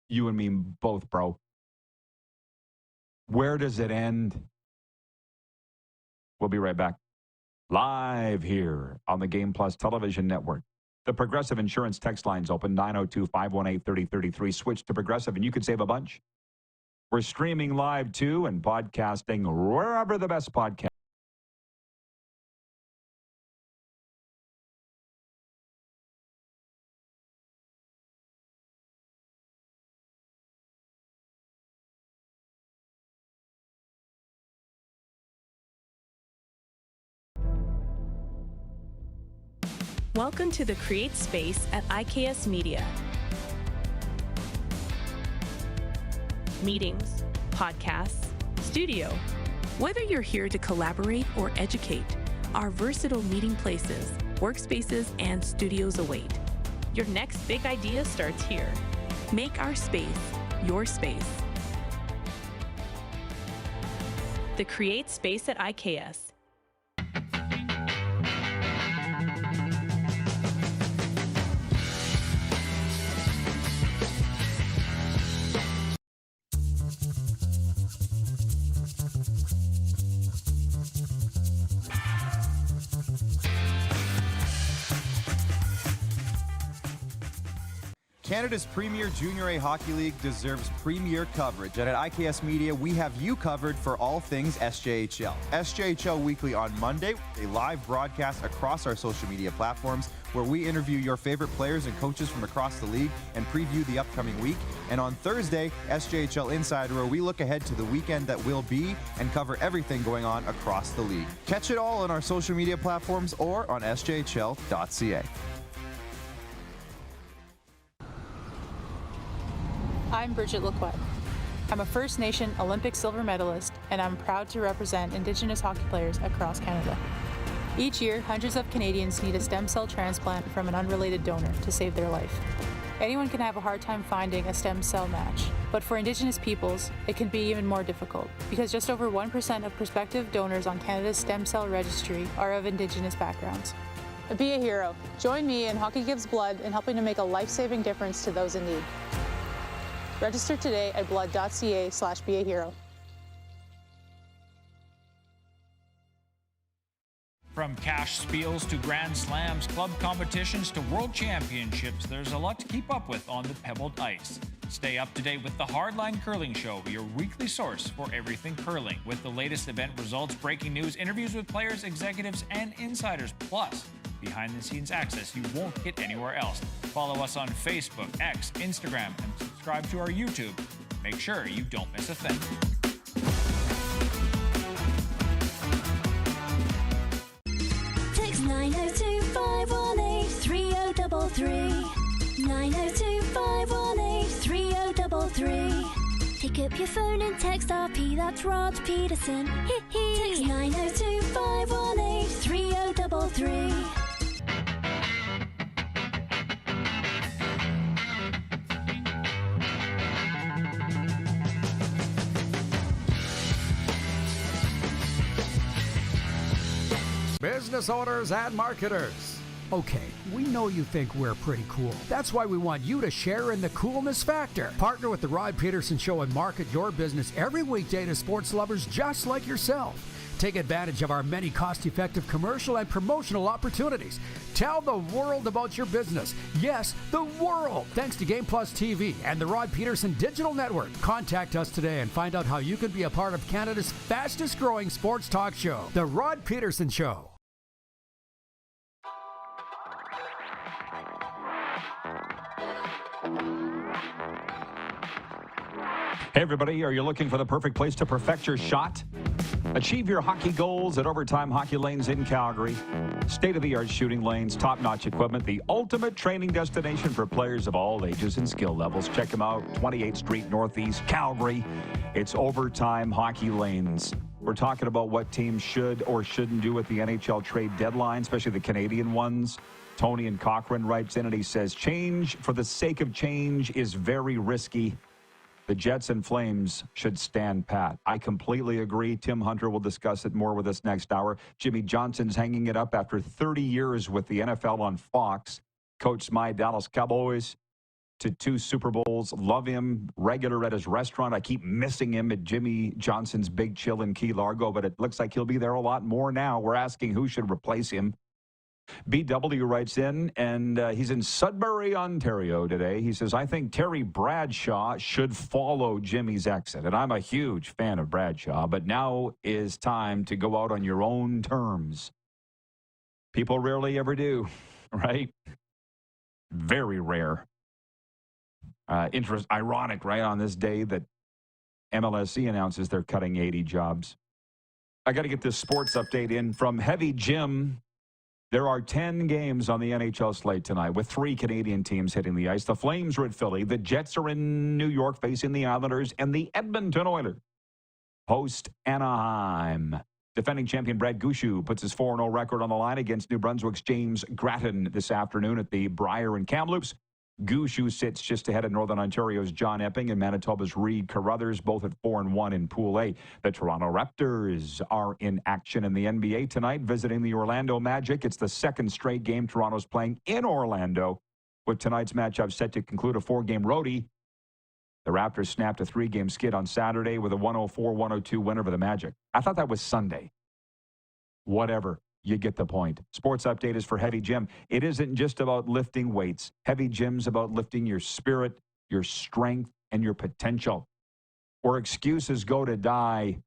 You and me both, bro. Where does it end? We'll be right back. Live here on the Game Plus Television Network. The Progressive Insurance text line's open, 902-518-3033. Switch to Progressive and you could save a bunch. We're streaming live too and podcasting wherever the best podcast. Welcome to the Create Space at IKS Media. Meetings, podcasts, studio. Whether you're here to collaborate or educate, our versatile meeting places, workspaces, and studios await. Your next big idea starts here. Make our space your space. The Create Space at IKS. Canada's premier Junior A Hockey League deserves premier coverage, and at IKS Media, we have you covered for all things SJHL. SJHL Weekly on Monday, a live broadcast across our social media platforms where we interview your favorite players and coaches from across the league and preview the upcoming week. And on Thursday, SJHL Insider, where we look ahead to the weekend that will be and cover everything going on across the league. Catch it all on our social media platforms or on sjhl.ca. I'm Bridget Lacroix. I'm a First Nation Olympic silver medalist, and I'm proud to represent Indigenous hockey players across Canada. Each year, hundreds of Canadians need a stem cell transplant from an unrelated donor to save their life. Anyone can have a hard time finding a stem cell match, but for Indigenous peoples, it can be even more difficult because just over 1% of prospective donors on Canada's stem cell registry are of Indigenous backgrounds. Be a hero. Join me in Hockey Gives Blood in helping to make a life-saving difference to those in need. Register today at blood.ca/beahero. From cash spiels to grand slams, club competitions to world championships, there's a lot to keep up with on the pebbled ice. Stay up to date with the Hardline Curling Show, your weekly source for everything curling, with the latest event results, breaking news, interviews with players, executives, and insiders, plus behind-the-scenes access you won't get anywhere else. Follow us on Facebook, X, Instagram, and subscribe to our YouTube. Make sure you don't miss a thing. Text 902-518-3033. 902-518-3033. Pick up your phone and text RP, that's Rod Pedersen. Text 902-518-3033. Business owners and marketers. Okay, we know you think we're pretty cool. That's why we want you to share in the coolness factor. Partner with the Rod Pedersen Show and market your business every weekday to sports lovers just like yourself. Take advantage of our many cost-effective commercial and promotional opportunities. Tell the world about your business. Yes, the world. Thanks to Game Plus TV and the Rod Pedersen Digital Network. Contact us today and find out how you can be a part of Canada's fastest-growing sports talk show, The Rod Pedersen Show. Hey everybody, are you looking for the perfect place to perfect your shot? Achieve your hockey goals at Overtime Hockey Lanes in Calgary. State-of-the-art shooting lanes, top-notch equipment, the ultimate training destination for players of all ages and skill levels. Check them out, 28th Street Northeast, Calgary. It's Overtime Hockey Lanes. We're talking about what teams should or shouldn't do with the NHL trade deadline, especially the Canadian ones. Tony in Cochrane writes in and he says, change for the sake of change is very risky. The Jets and Flames should stand pat. I completely agree. Tim Hunter will discuss it more with us next hour. Jimmy Johnson's hanging it up after 30 years with the NFL on Fox. Coached my Dallas Cowboys. to 2 Super Bowls. Love him. Regular at his restaurant. I keep missing him at Jimmy Johnson's Big Chill in Key Largo, but it looks like he'll be there a lot more now. We're asking who should replace him. BW writes in, and he's in Sudbury, Ontario today. He says, I think Terry Bradshaw should follow Jimmy's exit. And I'm a huge fan of Bradshaw, but now is time to go out on your own terms. People rarely ever do, right? Very rare. Ironic, right, on this day that MLSE announces they're cutting 80 jobs. I got to get this sports update in from Heavy Jim. There are 10 games on the NHL slate tonight with 3 Canadian teams hitting the ice. The Flames are at Philly. The Jets are in New York facing the Islanders. And the Edmonton Oilers host Anaheim. Defending champion Brad Gushue puts his 4-0 record on the line against New Brunswick's James Grattan this afternoon at the Brier and Kamloops. Gushue sits just ahead of Northern Ontario's John Epping and Manitoba's Reed Carruthers, both at 4-1 in Pool A. The Toronto Raptors are in action in the NBA tonight, visiting the Orlando Magic. It's the second straight game Toronto's playing in Orlando, with tonight's matchup set to conclude a 4-game roadie. The Raptors snapped a 3-game skid on Saturday with a 104-102 win over the Magic. I thought that was Sunday. Whatever. You get the point. Sports Update is for Heavy Jim. It isn't just about lifting weights. Heavy Jim's about lifting your spirit, your strength, and your potential. Where excuses go to die,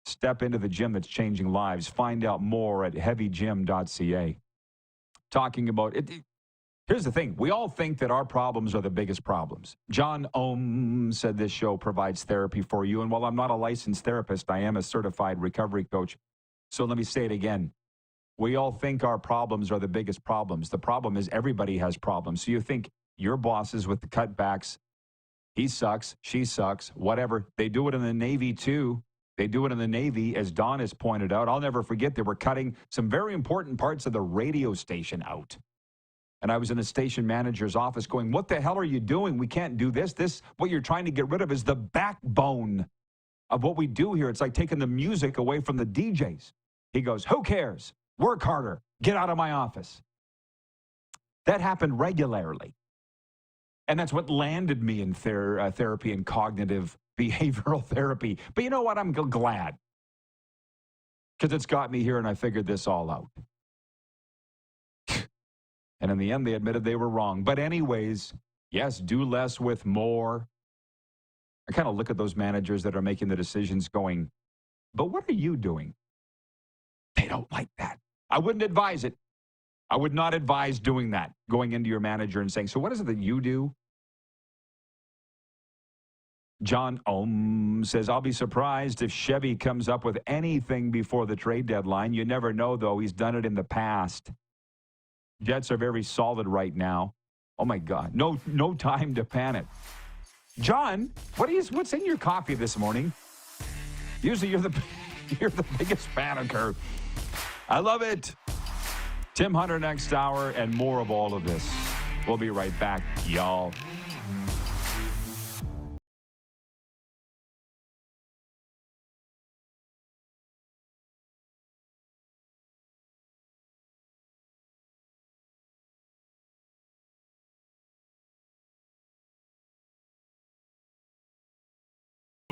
step into the gym that's changing lives. Find out more at heavygym.ca. Talking about it. Here's the thing. We all think that our problems are the biggest problems. John Ohm said this show provides therapy for you. And while I'm not a licensed therapist, I am a certified recovery coach. So let me say it again. We all think our problems are the biggest problems. The problem is everybody has problems. So you think your bosses with the cutbacks, he sucks, she sucks, whatever. They do it in the Navy too. They do it in the Navy, as Don has pointed out. I'll never forget they were cutting some very important parts of the radio station out. And I was in the station manager's office going, what the hell are you doing? We can't do this. What you're trying to get rid of is the backbone of what we do here. It's like taking the music away from the DJs. He goes, who cares? Work harder. Get out of my office. That happened regularly. And that's what landed me in therapy and cognitive behavioral therapy. But you know what? I'm glad. Because it's got me here and I figured this all out. And in the end, they admitted they were wrong. But anyways, yes, do less with more. I kind of look at those managers that are making the decisions going, but what are you doing? They don't like that. I wouldn't advise it. I would not advise doing that, going into your manager and saying, so what is it that you do? John Ohm says, I'll be surprised if Chevy comes up with anything before the trade deadline. You never know, though. He's done it in the past. Jets are very solid right now. Oh, my God. No time to panic. John, what's in your coffee this morning? Usually you're the biggest panicker. I love it. Tim Hunter next hour and more of all of this. We'll be right back, y'all.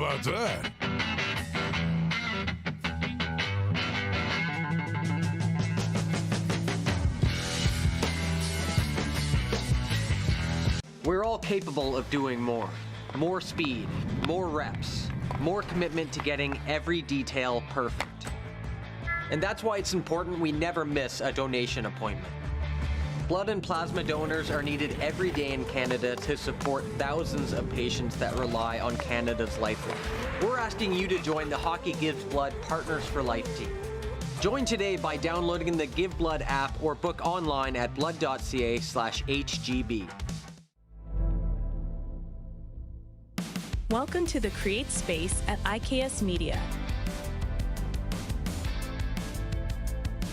About that. We're all capable of doing more. More speed, more reps, more commitment to getting every detail perfect. And that's why it's important we never miss a donation appointment. Blood and plasma donors are needed every day in Canada to support thousands of patients that rely on Canada's lifeline. We're asking you to join the Hockey Gives Blood Partners for Life team. Join today by downloading the Give Blood app or book online at blood.ca/HGB. Welcome to the Create Space at IKS Media.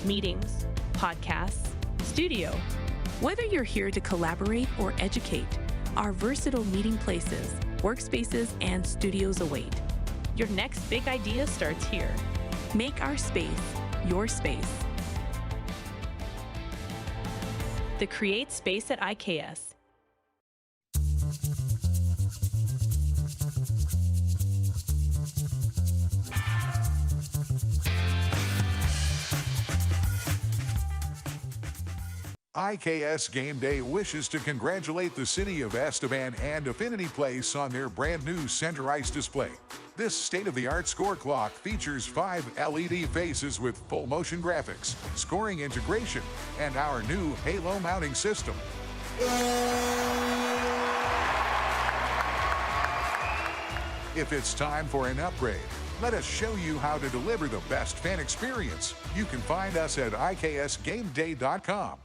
Meetings, podcasts, studio. Whether you're here to collaborate or educate, our versatile meeting places, workspaces, and studios await. Your next big idea starts here. Make our space your space. The Create Space at IKS. IKS Game Day wishes to congratulate the city of Estevan and Affinity Place on their brand new center ice display. This state-of-the-art score clock features 5 LED faces with full motion graphics, scoring integration, and our new Halo mounting system. If it's time for an upgrade, let us show you how to deliver the best fan experience. You can find us at iksgameday.com.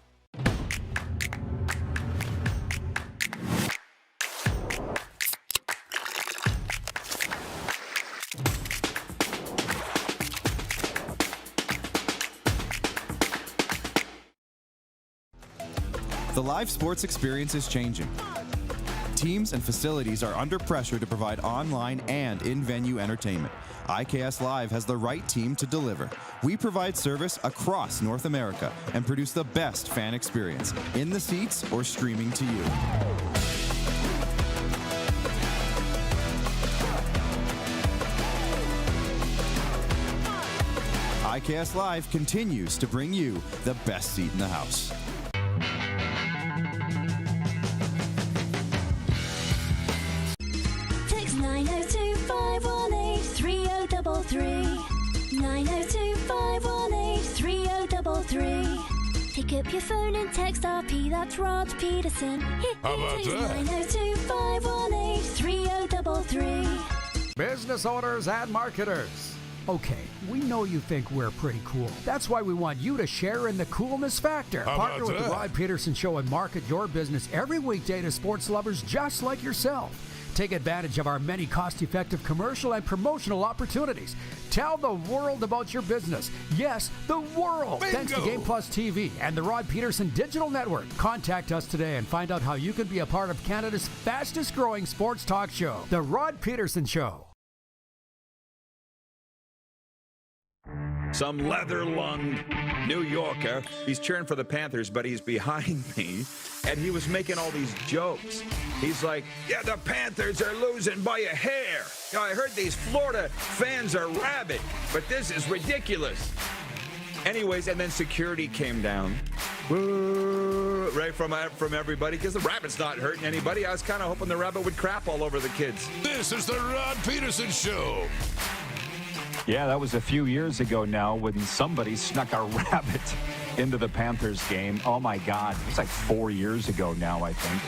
The live sports experience is changing. Teams and facilities are under pressure to provide online and in-venue entertainment. IKS Live has the right team to deliver. We provide service across North America and produce the best fan experience, in the seats or streaming to you. IKS Live continues to bring you the best seat in the house. Text 902-518-3033. 902-518-3033. Pick up your phone and text RP, that's Rod Pedersen. How about Text that? 902-518-3033. Business owners and marketers. Okay, we know you think we're pretty cool. That's why we want you to share in the coolness factor. How Partner about with the that? Rod Pedersen Show and market your business every weekday to sports lovers just like yourself. Take advantage of our many cost-effective commercial and promotional opportunities. Tell the world about your business. Yes, the world. Bingo! Thanks to Game Plus TV and the Rod Pedersen Digital Network. Contact us today and find out how you can be a part of Canada's fastest-growing sports talk show, The Rod Pedersen Show. Some leather-lunged New Yorker. He's cheering for the Panthers, but he's behind me, and he was making all these jokes. He's like, yeah, the Panthers are losing by a hair. Now, I heard these Florida fans are rabid, but this is ridiculous. Anyways, and then security came down. Woo, right from everybody, because the rabbit's not hurting anybody. I was kind of hoping the rabbit would crap all over the kids. This is the Rod Pedersen Show. Yeah, that was a few years ago now when somebody snuck a rabbit into the Panthers game. Oh, my God. It's like 4 years ago now, I think.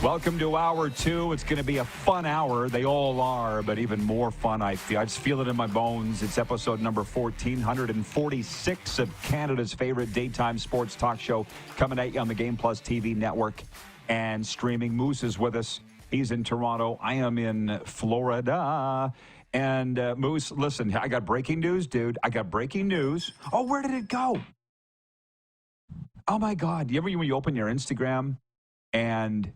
Welcome to Hour 2. It's going to be a fun hour. They all are, but even more fun, I feel. I just feel it in my bones. It's episode number 1446 of Canada's favorite daytime sports talk show, coming at you on the Game Plus TV network and streaming. Moose is with us. He's in Toronto. I am in Florida. And Moose, listen, I got breaking news, dude. I got breaking news. Oh, where did it go? Oh, my God. You ever when you open your Instagram and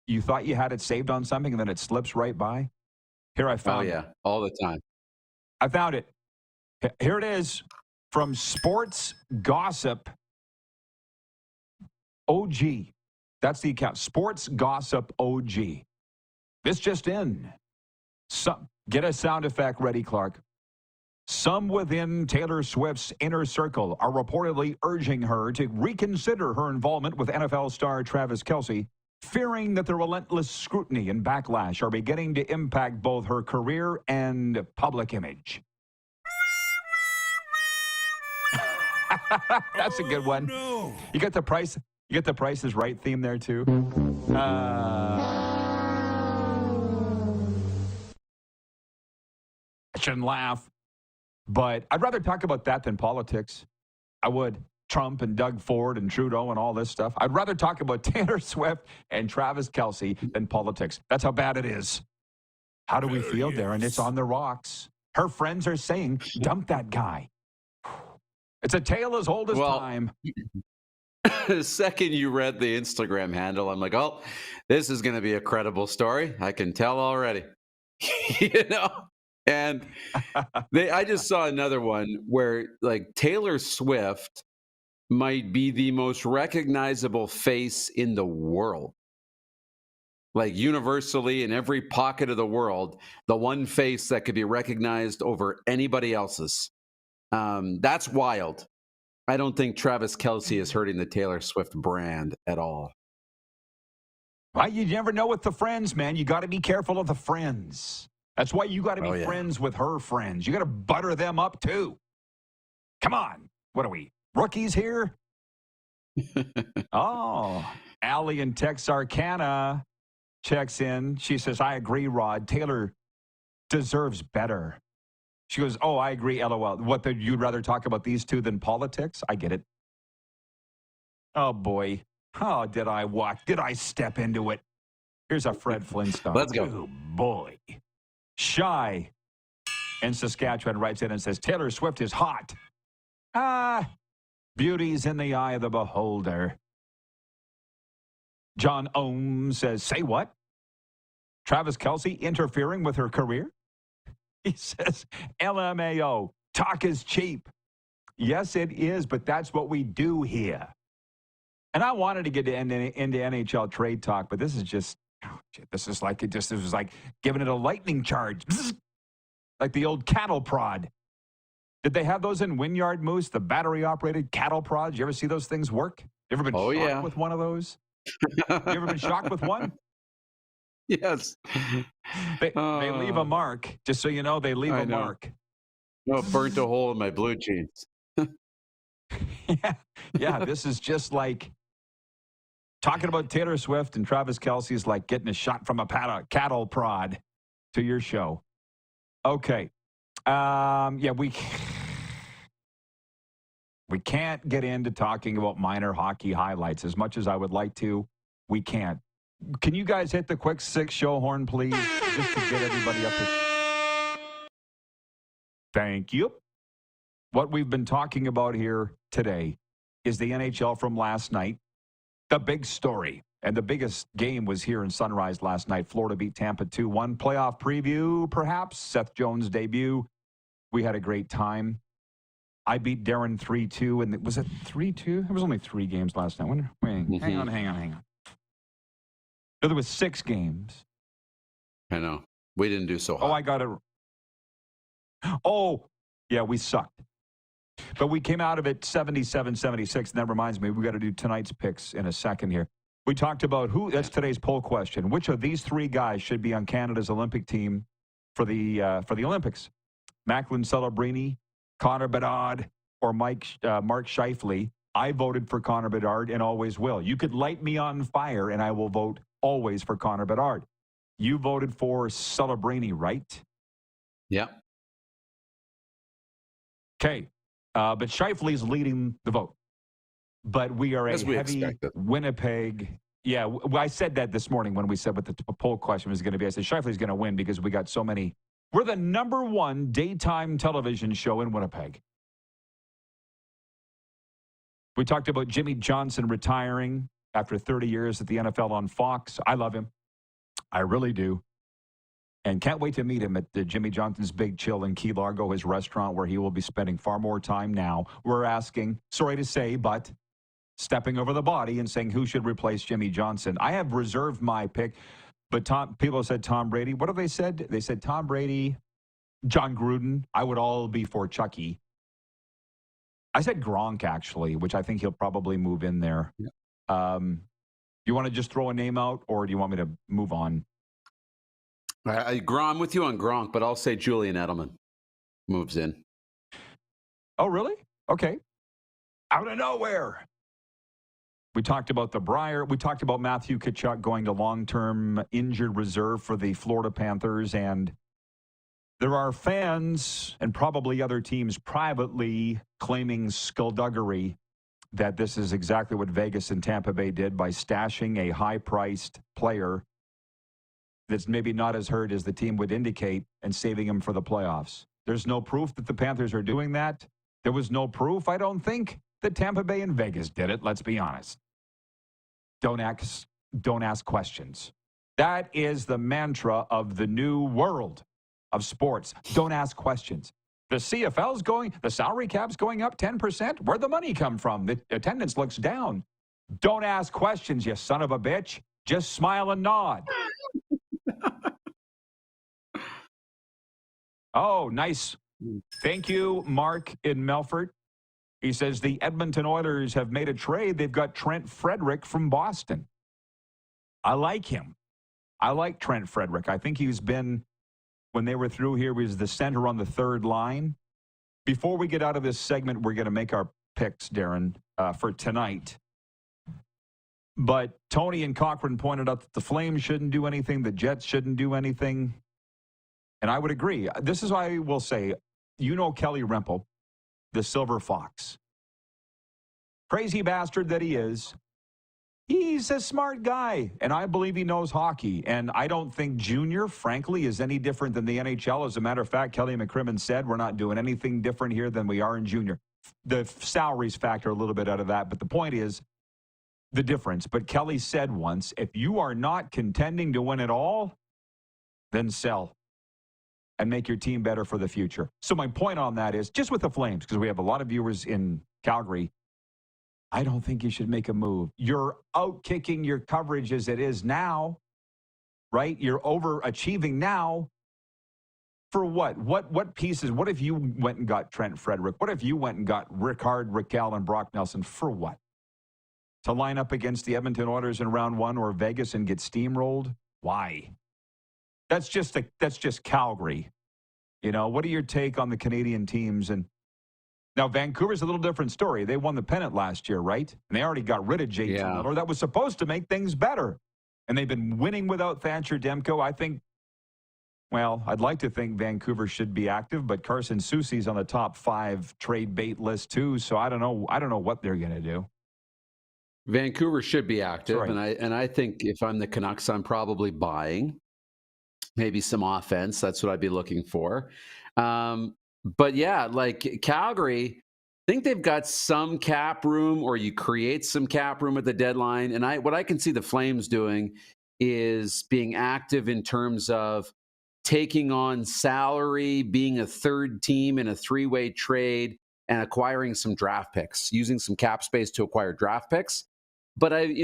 you thought you had it saved on something and then it slips right by? Here I found it. Oh, yeah. All the time. I found it. Here it is from Sports Gossip OG. That's the account. Sports Gossip OG. This just in. Get a sound effect ready, Clark. Some within Taylor Swift's inner circle are reportedly urging her to reconsider her involvement with NFL star Travis Kelce, fearing that the relentless scrutiny and backlash are beginning to impact both her career and public image. That's a good one. No. You get the Price is Right theme there too. I shouldn't laugh, but I'd rather talk about that than politics. I would. Trump and Doug Ford and Trudeau and all this stuff. I'd rather talk about Taylor Swift and Travis Kelce than politics. That's how bad it is. How do we feel there? And it's on the rocks. Her friends are saying, dump that guy. It's a tale as old as time. The second you read the Instagram handle, I'm like, oh, this is going to be a credible story. I can tell already. You know? And I just saw another one where like Taylor Swift might be the most recognizable face in the world. Like universally in every pocket of the world, the one face that could be recognized over anybody else's. That's wild. I don't think Travis Kelce is hurting the Taylor Swift brand at all. You never know with the friends, man. You got to be careful of the friends. That's why you got to be friends with her friends. You got to butter them up, too. Come on. What are we, rookies here? Allie in Texarkana checks in. She says, I agree, Rod. Taylor deserves better. She goes, I agree, LOL. You'd rather talk about these two than politics? I get it. Oh, boy. How did I step into it? Here's a Fred Flintstone. Let's go. Oh, boy. Shy in Saskatchewan writes in and says, Taylor Swift is hot. Beauty's in the eye of the beholder. John Ohm says, say what? Travis Kelce interfering with her career? He says, LMAO, talk is cheap. Yes, it is, but that's what we do here. And I wanted to get into NHL trade talk, but this is just, this was like giving it a lightning charge. Like the old cattle prod. Did they have those in Wynyard Moose, the battery-operated cattle prods? You ever see those things work? You ever been shocked with one of those? You ever been shocked with one? Yes. They leave a mark. Just so you know, they leave a mark. No, it burnt a hole in my blue jeans. Yeah, this is just like talking about Taylor Swift and Travis Kelce is like getting a shot from a cattle prod to your show. Okay. We can't get into talking about minor hockey highlights as much as I would like to. We can't. Can you guys hit the quick 6 show horn, please, just to get everybody up to... Thank you. What we've been talking about here today is the NHL from last night, the big story. And the biggest game was here in Sunrise last night. Florida beat Tampa 2-1. Playoff preview, perhaps. Seth Jones' debut. We had a great time. I beat Darren 3-2. And was it 3-2? It was only 3 games last night. Hang on. There was 6 games. I know. We didn't do so hot. I got it. Yeah, we sucked. But we came out of it 77-76. And that reminds me, we got to do tonight's picks in a second here. We talked about that's today's poll question. Which of these 3 guys should be on Canada's Olympic team for the Olympics? Macklin Celebrini, Connor Bedard, or Mark Scheifele. I voted for Connor Bedard and always will. You could light me on fire and I will vote always for Connor Bedard. You voted for Celebrini, right? Yeah. Okay. But Scheifele's leading the vote. But we are a heavy Winnipeg. Yeah, I said that this morning when we said what the poll question was going to be. I said Scheifele's going to win because we got so many. We're the #1 daytime television show in Winnipeg. We talked about Jimmy Johnson retiring after 30 years at the NFL on Fox. I love him. I really do. And can't wait to meet him at the Jimmy Johnson's Big Chill in Key Largo, his restaurant, where he will be spending far more time now. We're asking, sorry to say, but stepping over the body and saying who should replace Jimmy Johnson. I have reserved my pick, but people said Tom Brady. What have they said? They said Tom Brady, John Gruden. I would all be for Chucky. I said Gronk, actually, which I think he'll probably move in there. Yeah. You want to just throw a name out, or do you want me to move on? I'm with you on Gronk, but I'll say Julian Edelman moves in. Oh, really? Okay. Out of nowhere. We talked about the Brier. We talked about Matthew Tkachuk going to long-term injured reserve for the Florida Panthers. And there are fans and probably other teams privately claiming skullduggery that this is exactly what Vegas and Tampa Bay did by stashing a high-priced player that's maybe not as hurt as the team would indicate and saving him for the playoffs. There's no proof that the Panthers are doing that. There was no proof, I don't think, that Tampa Bay and Vegas did it. Let's be honest. Don't ask questions. That is the mantra of the new world of sports. Don't ask questions. The CFL's the salary cap's going up 10%. Where'd the money come from? The attendance looks down. Don't ask questions, you son of a bitch. Just smile and nod. Oh, nice. Thank you, Mark in Melfort. He says the Edmonton Oilers have made a trade. They've got Trent Frederick from Boston. I like him. I like Trent Frederick. I think he's been, when they were through here, he was the center on the third line. Before we get out of this segment, we're going to make our picks, Darren, for tonight. But Tony and Cochran pointed out that the Flames shouldn't do anything. The Jets shouldn't do anything. And I would agree. This is why I will say, you know Kelly Rempel, the Silver Fox. Crazy bastard that he is. He's a smart guy, and I believe he knows hockey. And I don't think Junior, frankly, is any different than the NHL. As a matter of fact, Kelly McCrimmon said we're not doing anything different here than we are in Junior. The salaries factor a little bit out of that, but the point is the difference. But Kelly said once, if you are not contending to win it all, then sell and make your team better for the future. So my point on that is, just with the Flames, because we have a lot of viewers in Calgary, I don't think you should make a move. You're out-kicking your coverage as it is now, right? You're overachieving now. For what? What pieces? What if you went and got Trent Frederick? What if you went and got Rickard, Rakell, and Brock Nelson? For what? To line up against the Edmonton Oilers in round one or Vegas and get steamrolled? Why? That's just Calgary. You know, what are your take on the Canadian teams? And now Vancouver's a little different story. They won the pennant last year, right? And they already got rid of JT Miller. That was supposed to make things better. And they've been winning without Thatcher Demko. I think, well, I'd like to think Vancouver should be active, but Carson Soucy's on the top 5 trade bait list too. So I don't know what they're going to do. Vancouver should be active, Right. and I think if I'm the Canucks, I'm probably buying maybe some offense. That's what I'd be looking for. But yeah, like Calgary, I think they've got some cap room, or you create some cap room at the deadline. And what I can see the Flames doing is being active in terms of taking on salary, being a third team in a 3-way trade, and acquiring some draft picks, using some cap space to acquire draft picks. But I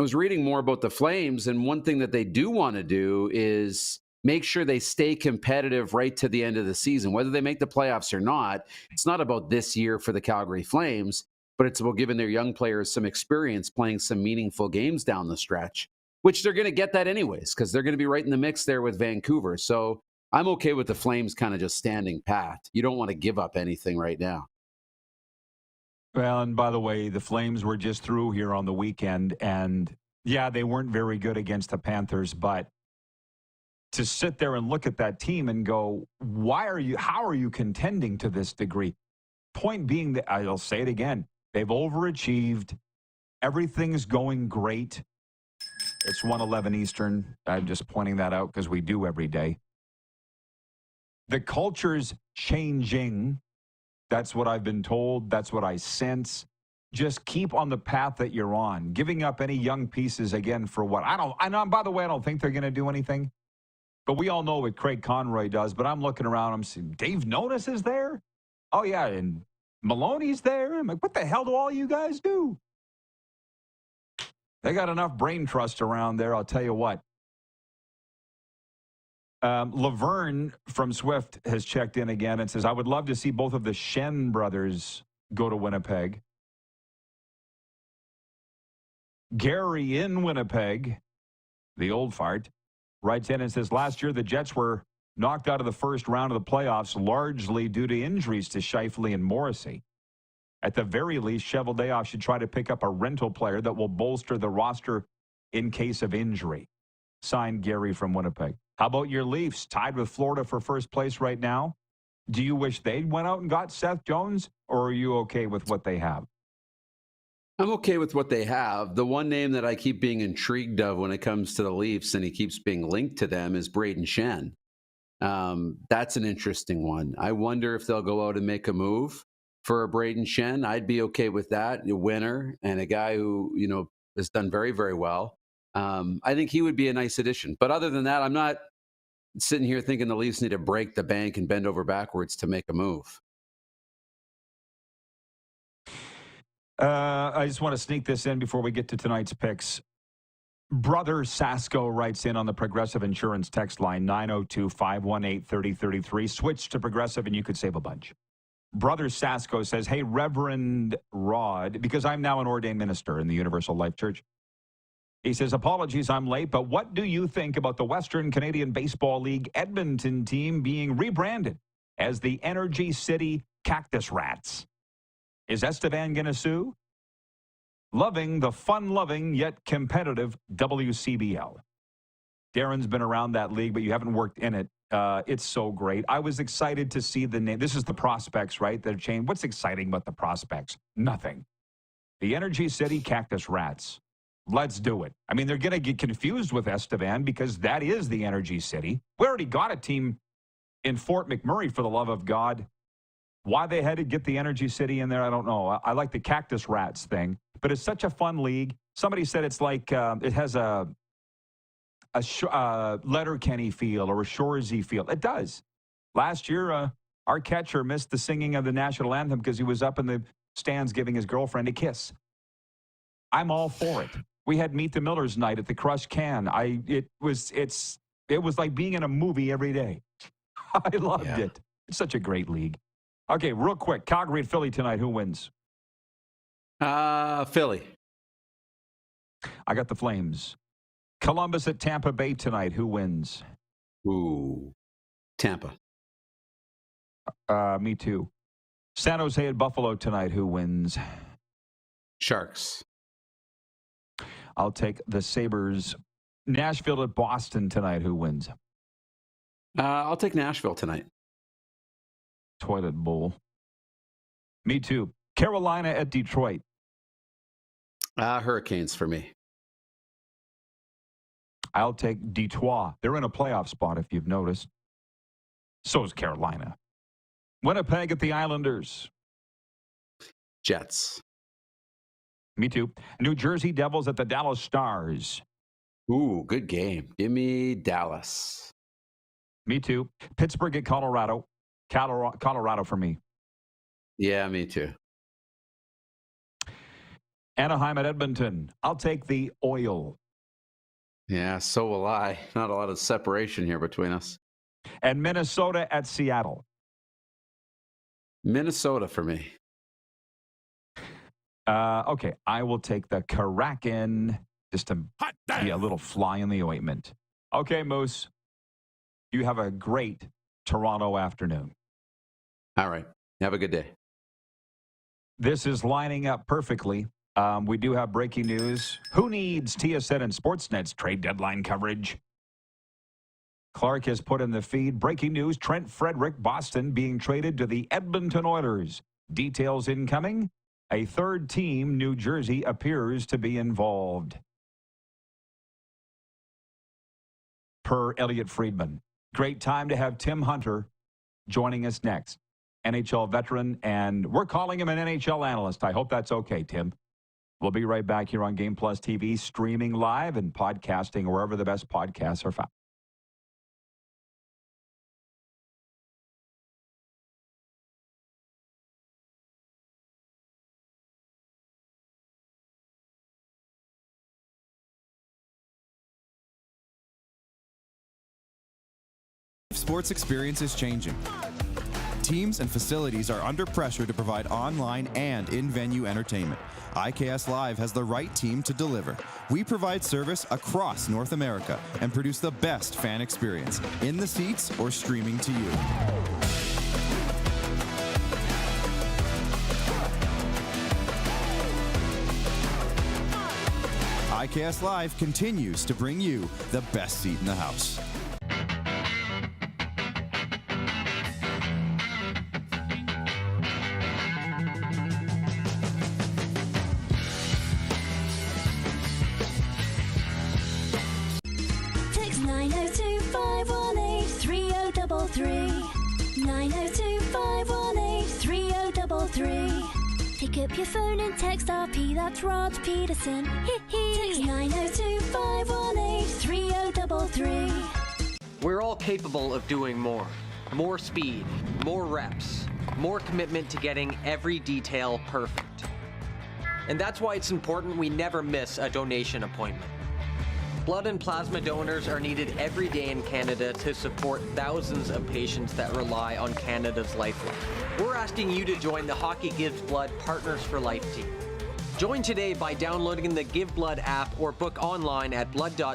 was reading more about the Flames, and one thing that they do want to do is make sure they stay competitive right to the end of the season. Whether they make the playoffs or not, it's not about this year for the Calgary Flames, but it's about giving their young players some experience playing some meaningful games down the stretch, which they're going to get that anyways, because they're going to be right in the mix there with Vancouver. So I'm okay with the Flames kind of just standing pat. You don't want to give up anything right now. Well, and by the way, the Flames were just through here on the weekend, and yeah, they weren't very good against the Panthers, but to sit there and look at that team and go, how are you contending to this degree? Point being that, I'll say it again, they've overachieved. Everything's going great. It's 1:11 Eastern. I'm just pointing that out because we do every day. The culture's changing. That's what I've been told. That's what I sense. Just keep on the path that you're on. Giving up any young pieces again for what? By the way, I don't think they're going to do anything. But we all know what Craig Conroy does. But I'm looking around. I'm seeing Dave Notice is there. Oh, yeah. And Maloney's there. I'm like, what the hell do all you guys do? They got enough brain trust around there, I'll tell you what. Laverne from Swift has checked in again and says, I would love to see both of the Shen brothers go to Winnipeg. Gary in Winnipeg, the old fart, writes in and says, last year the Jets were knocked out of the first round of the playoffs largely due to injuries to Scheifele and Morrissey. At the very least, Cheveldayoff should try to pick up a rental player that will bolster the roster in case of injury. Signed, Gary from Winnipeg. How about your Leafs, tied with Florida for first place right now? Do you wish they'd went out and got Seth Jones, or are you okay with what they have? I'm okay with what they have. The one name that I keep being intrigued of when it comes to the Leafs, and he keeps being linked to them, is Braden Shen. That's an interesting one. I wonder if they'll go out and make a move for a Braden Shen. I'd be okay with that. A winner and a guy who, has done very, very well. I think he would be a nice addition. But other than that, I'm not sitting here thinking the Leafs need to break the bank and bend over backwards to make a move. I just want to sneak this in before we get to tonight's picks. Brother Sasko writes in on the Progressive Insurance text line, 902-518-3033. Switch to Progressive and you could save a bunch. Brother Sasko says, hey, Reverend Rod, because I'm now an ordained minister in the Universal Life Church. He says, apologies, I'm late, but what do you think about the Western Canadian Baseball League Edmonton team being rebranded as the Energy City Cactus Rats? Is Estevan going to sue? Loving the fun-loving yet competitive WCBL. Darren's been around that league, but you haven't worked in it. It's so great. I was excited to see the name. This is the prospects, right? They're changed. What's exciting about the prospects? Nothing. The Energy City Cactus Rats. Let's do it. I mean, they're going to get confused with Estevan because that is the Energy City. We already got a team in Fort McMurray, for the love of God. Why they had to get the Energy City in there, I don't know. I like the Cactus Rats thing, but it's such a fun league. Somebody said it's like it has a Letterkenny feel or a Shoresy feel. It does. Last year, our catcher missed the singing of the national anthem because he was up in the stands giving his girlfriend a kiss. I'm all for it. We had Meet the Millers night at the Crush Can. It was like being in a movie every day. I loved it. It's such a great league. Okay, real quick. Calgary and Philly tonight. Who wins? Philly. I got the Flames. Columbus at Tampa Bay tonight. Who wins? Ooh, Tampa. Me too. San Jose at Buffalo tonight. Who wins? Sharks. I'll take the Sabres. Nashville at Boston tonight. Who wins? I'll take Nashville tonight. Toilet bowl. Me too. Carolina at Detroit. Hurricanes for me. I'll take Detroit. They're in a playoff spot, if you've noticed. So is Carolina. Winnipeg at the Islanders. Jets. Me too. New Jersey Devils at the Dallas Stars. Ooh, good game. Give me Dallas. Me too. Pittsburgh at Colorado. Colorado for me. Yeah, me too. Anaheim at Edmonton. I'll take the Oil. Yeah, so will I. Not a lot of separation here between us. And Minnesota at Seattle. Minnesota for me. Okay, I will take the Kraken just to be a little fly in the ointment. Okay, Moose, you have a great Toronto afternoon. All right. Have a good day. This is lining up perfectly. We do have breaking news. Who needs TSN and Sportsnet's trade deadline coverage? Clark has put in the feed. Breaking news, Trent Frederick, Boston, being traded to the Edmonton Oilers. Details incoming. A third team, New Jersey, appears to be involved. Per Elliot Friedman. Great time to have Tim Hunter joining us next. NHL veteran, and we're calling him an NHL analyst. I hope that's okay, Tim. We'll be right back here on Game Plus TV, streaming live and podcasting wherever the best podcasts are found. Sports experience is changing. Teams and facilities are under pressure to provide online and in-venue entertainment. IKS Live has the right team to deliver. We provide service across North America and produce the best fan experience, in the seats or streaming to you. IKS Live continues to bring you the best seat in the house. Text 902-518-3033. 902-518-3033. Pick up your phone and text RP, that's Rod Pedersen. Text 902-518-3033. We're all capable of doing more. More speed, more reps, more commitment to getting every detail perfect. And that's why it's important we never miss a donation appointment. Blood and plasma donors are needed every day in Canada to support thousands of patients that rely on Canada's lifeline. We're asking you to join the Hockey Gives Blood Partners for Life team. Join today by downloading the Give Blood app or book online at blood.ca/HGB.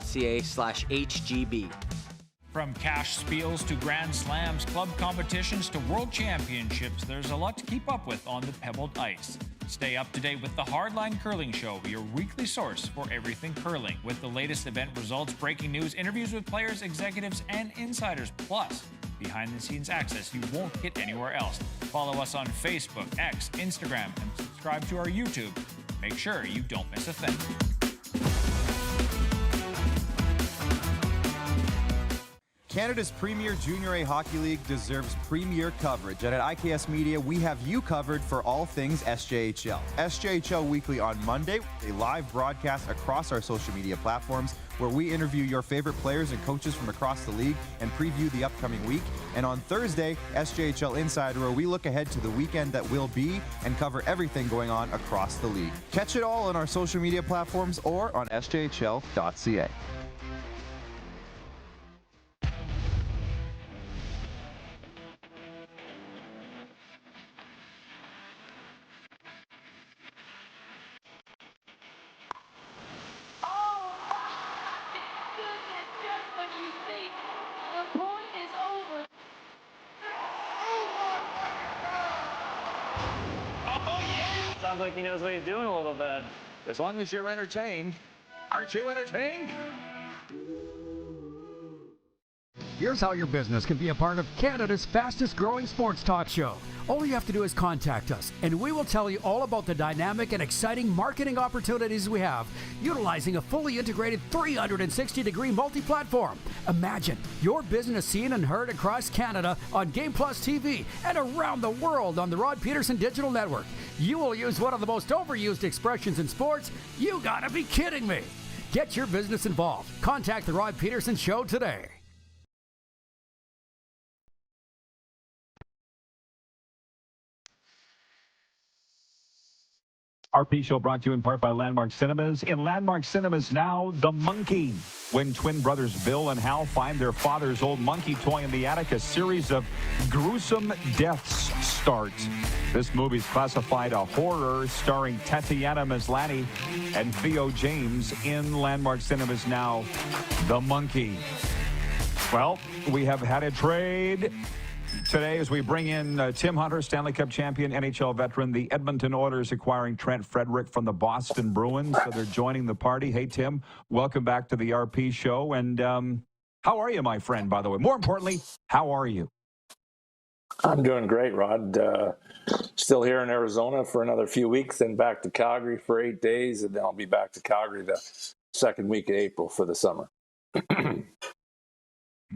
From cash spiels to Grand Slams, club competitions to world championships, there's a lot to keep up with on the pebbled ice. Stay up to date with the Hardline Curling Show, your weekly source for everything curling, with the latest event results, breaking news, interviews with players, executives, and insiders, plus behind-the-scenes access you won't get anywhere else. Follow us on Facebook, X, Instagram, and subscribe to our YouTube. Make sure you don't miss a thing. Canada's premier Junior A Hockey League deserves premier coverage, and at IKS Media, we have you covered for all things SJHL. SJHL Weekly on Monday, a live broadcast across our social media platforms where we interview your favorite players and coaches from across the league and preview the upcoming week. And on Thursday, SJHL Insider, where we look ahead to the weekend that will be and cover everything going on across the league. Catch it all on our social media platforms or on sjhl.ca. Sounds like he knows what he's doing a little bit. As long as you're entertained. Aren't you entertained? Here's how your business can be a part of Canada's fastest growing sports talk show. All you have to do is contact us, and we will tell you all about the dynamic and exciting marketing opportunities we have, utilizing a fully integrated 360-degree multi-platform. Imagine your business seen and heard across Canada on Game Plus TV and around the world on the Rod Pedersen Digital Network. You will use one of the most overused expressions in sports. You gotta be kidding me. Get your business involved. Contact the Rod Pedersen Show today. RP Show brought to you in part by Landmark Cinemas. In Landmark Cinemas now, The Monkey. When twin brothers Bill and Hal find their father's old monkey toy in the attic, a series of gruesome deaths start. This movie's classified a horror, starring Tatiana Maslany and Theo James. In Landmark Cinemas now, The Monkey. Well, we have had a trade today as we bring in Tim Hunter, Stanley Cup champion, NHL veteran. The Edmonton Oilers acquiring Trent Frederick from the Boston Bruins, so they're joining the party. Hey, Tim, welcome back to the RP Show. And how are you, my friend, by the way? More importantly, how are you? I'm doing great, Rod. Still here in Arizona for another few weeks, then back to Calgary for 8 days, and then I'll be back to Calgary the second week of April for the summer.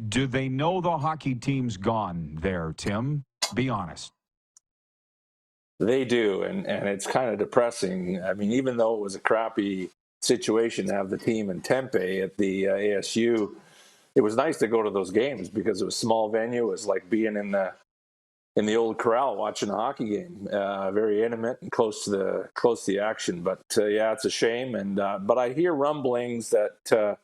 Do they know the hockey team's gone there, Tim? Be honest. They do, and it's kind of depressing. I mean, even though it was a crappy situation to have the team in Tempe at the ASU, it was nice to go to those games because it was a small venue. It was like being in the old corral watching a hockey game. Very intimate and close to the action. But yeah, it's a shame. And but I hear rumblings that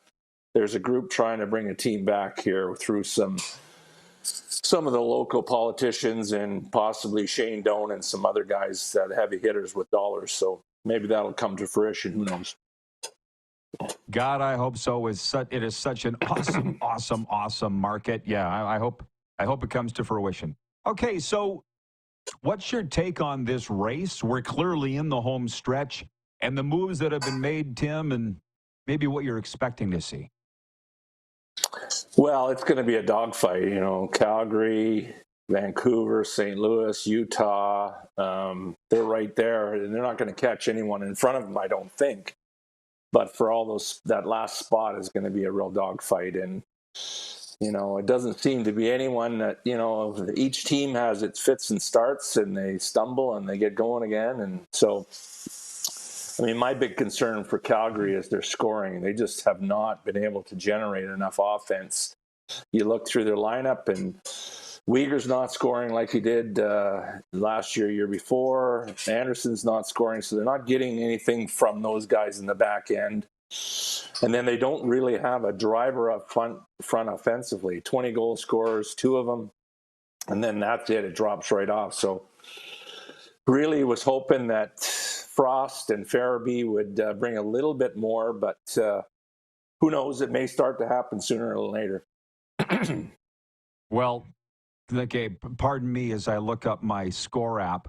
there's a group trying to bring a team back here through some of the local politicians and possibly Shane Doan and some other guys that heavy hitters with dollars. So maybe that'll come to fruition. Who knows? God, I hope so. It is such an awesome market. Yeah, I hope it comes to fruition. Okay, so what's your take on this race? We're clearly in the home stretch, and the moves that have been made, Tim, and maybe what you're expecting to see. Well, it's going to be a dogfight. You know, Calgary, Vancouver, St. Louis, Utah, they're right there, and they're not going to catch anyone in front of them, I don't think. But for all those, that last spot is going to be a real dogfight. And, you know, it doesn't seem to be anyone that, you know, each team has its fits and starts, and they stumble and they get going again. And so, I mean, my big concern for Calgary is their scoring. They just have not been able to generate enough offense. You look through their lineup, and Uyghur's not scoring like he did last year before. Anderson's not scoring, so they're not getting anything from those guys in the back end. And then they don't really have a driver up front offensively. 20 goal scorers, 2 of them, and then that's it. It drops right off. So really was hoping that Frost and Farabee would bring a little bit more, but who knows? It may start to happen sooner or later. Well, okay, pardon me as I look up my score app.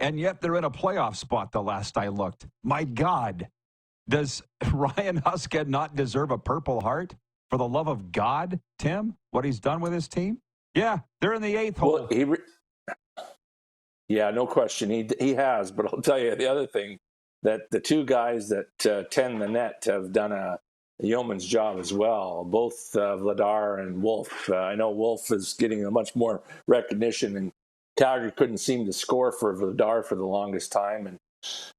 And yet they're in a playoff spot the last I looked. My God, does Ryan Huska not deserve a Purple Heart? For the love of God, Tim, what he's done with his team? Yeah, they're in the 8th hole. Yeah, no question. He has, but I'll tell you the other thing, that the 2 guys that tend the net have done a yeoman's job as well, both Vladar and Wolf. I know Wolf is getting a much more recognition, and Calgary couldn't seem to score for Vladar for the longest time, and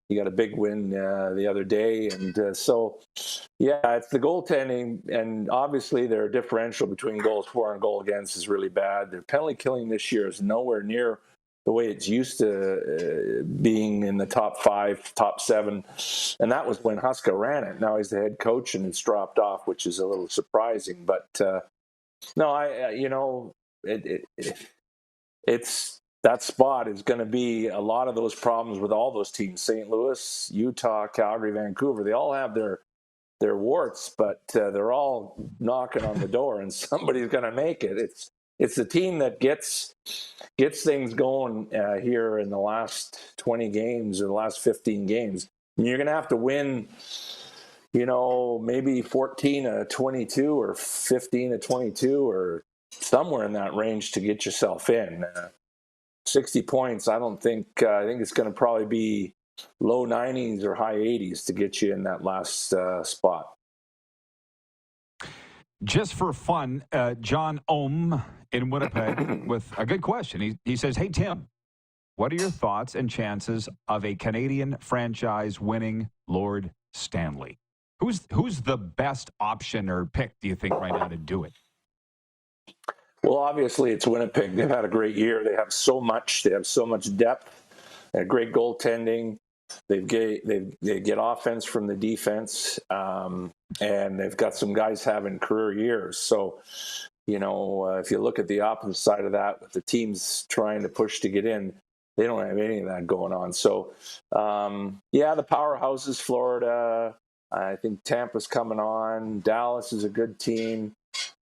he got a big win the other day. And so, yeah, it's the goaltending, and obviously their differential between goals for and goal against is really bad. Their penalty killing this year is nowhere near the way it's used to being in the top 5, top 7. And that was when Huska ran it. Now he's the head coach and it's dropped off, which is a little surprising. But no, it's that spot is going to be a lot of those problems with all those teams. St. Louis, Utah, Calgary, Vancouver, they all have their warts, but they're all knocking on the door, and somebody's going to make it. It's the team that gets things going here in the last 20 games or the last 15 games. And you're going to have to win, maybe 14-22 or 15-22 or somewhere in that range to get yourself in. 60 points, I think it's going to probably be low 90s or high 80s to get you in that last spot. Just for fun, John Ohm in Winnipeg with a good question. He says, hey, Tim, what are your thoughts and chances of a Canadian franchise winning Lord Stanley? Who's the best option or pick, do you think, right now to do it? Well, obviously it's Winnipeg. They've had a great year. They have so much. They have so much depth. They have great goaltending. They get offense from the defense, and they've got some guys having career years. So, if you look at the opposite side of that, with the teams trying to push to get in, they don't have any of that going on. So, the powerhouses, Florida. I think Tampa's coming on. Dallas is a good team.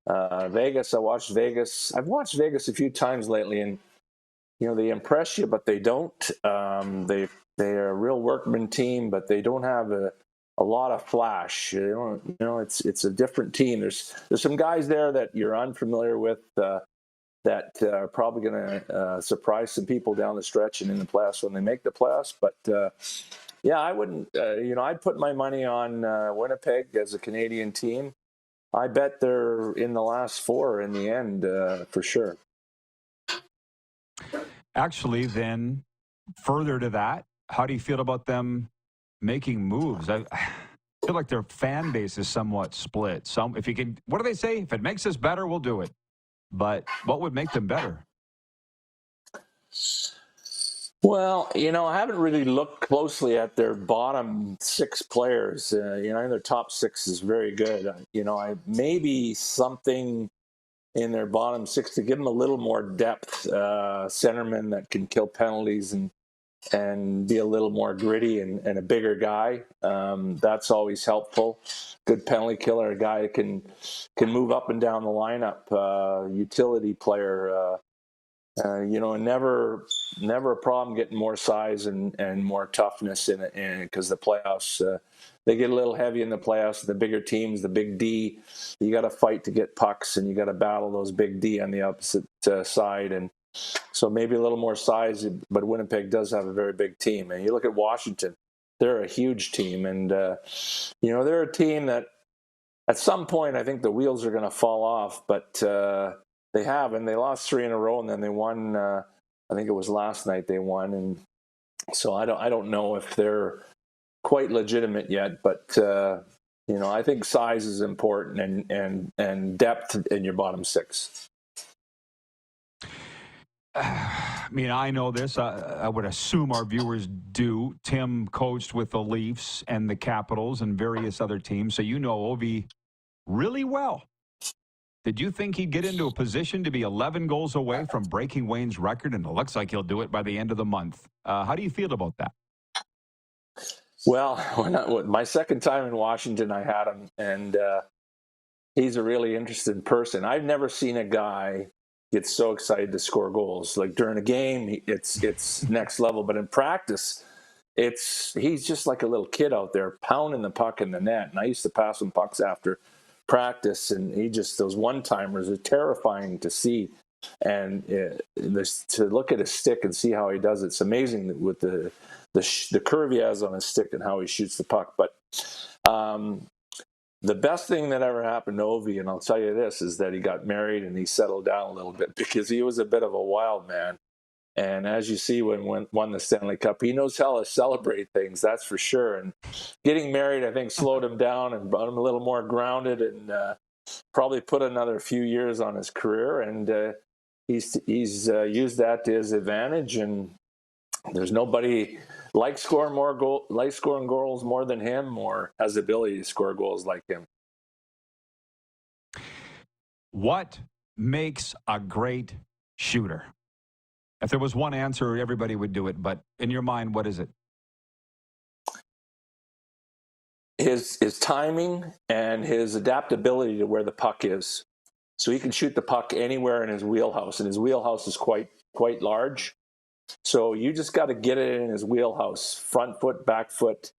Vegas, I've watched Vegas a few times lately, and they impress you, but they don't. They're a real workman team, but they don't have a lot of flash. It's a different team. There's some guys there that you're unfamiliar with that are probably going to surprise some people down the stretch and in the playoffs when they make the playoffs. But I wouldn't. I'd put my money on Winnipeg as a Canadian team. I bet they're in the last 4 in the end for sure. Actually, then, further to that, how do you feel about them making moves? I feel like their fan base is somewhat split. If you can, what do they say? If it makes us better, we'll do it. But what would make them better? Well, I haven't really looked closely at their bottom 6 players. Their top 6 is very good. Maybe something in their bottom 6 to give them a little more depth. Centerman that can kill penalties and be a little more gritty and a bigger guy. That's always helpful. Good penalty killer, a guy that can move up and down the lineup. Utility player. And never a problem getting more size and more toughness in it, because the playoffs they get a little heavy in the playoffs. The bigger teams, the big D, you got to fight to get pucks, and you got to battle those big D on the opposite side. And so maybe a little more size, but Winnipeg does have a very big team. And you look at Washington; they're a huge team, and they're a team that at some point I think the wheels are going to fall off, but. They have, and they lost 3 in a row, and then they won. I think it was last night they won, and so I don't know if they're quite legitimate yet. But I think size is important and depth in your bottom 6. mean, I know this. I would assume our viewers do. Tim coached with the Leafs and the Capitals and various other teams, so you know Ovi really well. Did you think he'd get into a position to be 11 goals away from breaking Wayne's record? And it looks like he'll do it by the end of the month. How do you feel about that? Well, my second time in Washington, I had him, and he's a really interesting person. I've never seen a guy get so excited to score goals. Like during a game, it's next level, but in practice, he's just like a little kid out there pounding the puck in the net. And I used to pass him pucks after practice, and those one-timers are terrifying to see. And to look at his stick and see how he does it's amazing with the curve he has on his stick and how he shoots the puck. But the best thing that ever happened to Ovi, and I'll tell you this, is that he got married and he settled down a little bit, because he was a bit of a wild man. And as you see, when won the Stanley Cup, he knows how to celebrate things, that's for sure. And getting married, I think, slowed him down and brought him a little more grounded, and probably put another few years on his career. And he's used that to his advantage. And there's nobody like scoring goals more than him, or has the ability to score goals like him. What makes a great shooter? If there was one answer, everybody would do it. But in your mind, what is it? His timing and his adaptability to where the puck is. So he can shoot the puck anywhere in his wheelhouse, and his wheelhouse is quite large. So you just got to get it in his wheelhouse, front foot, back foot,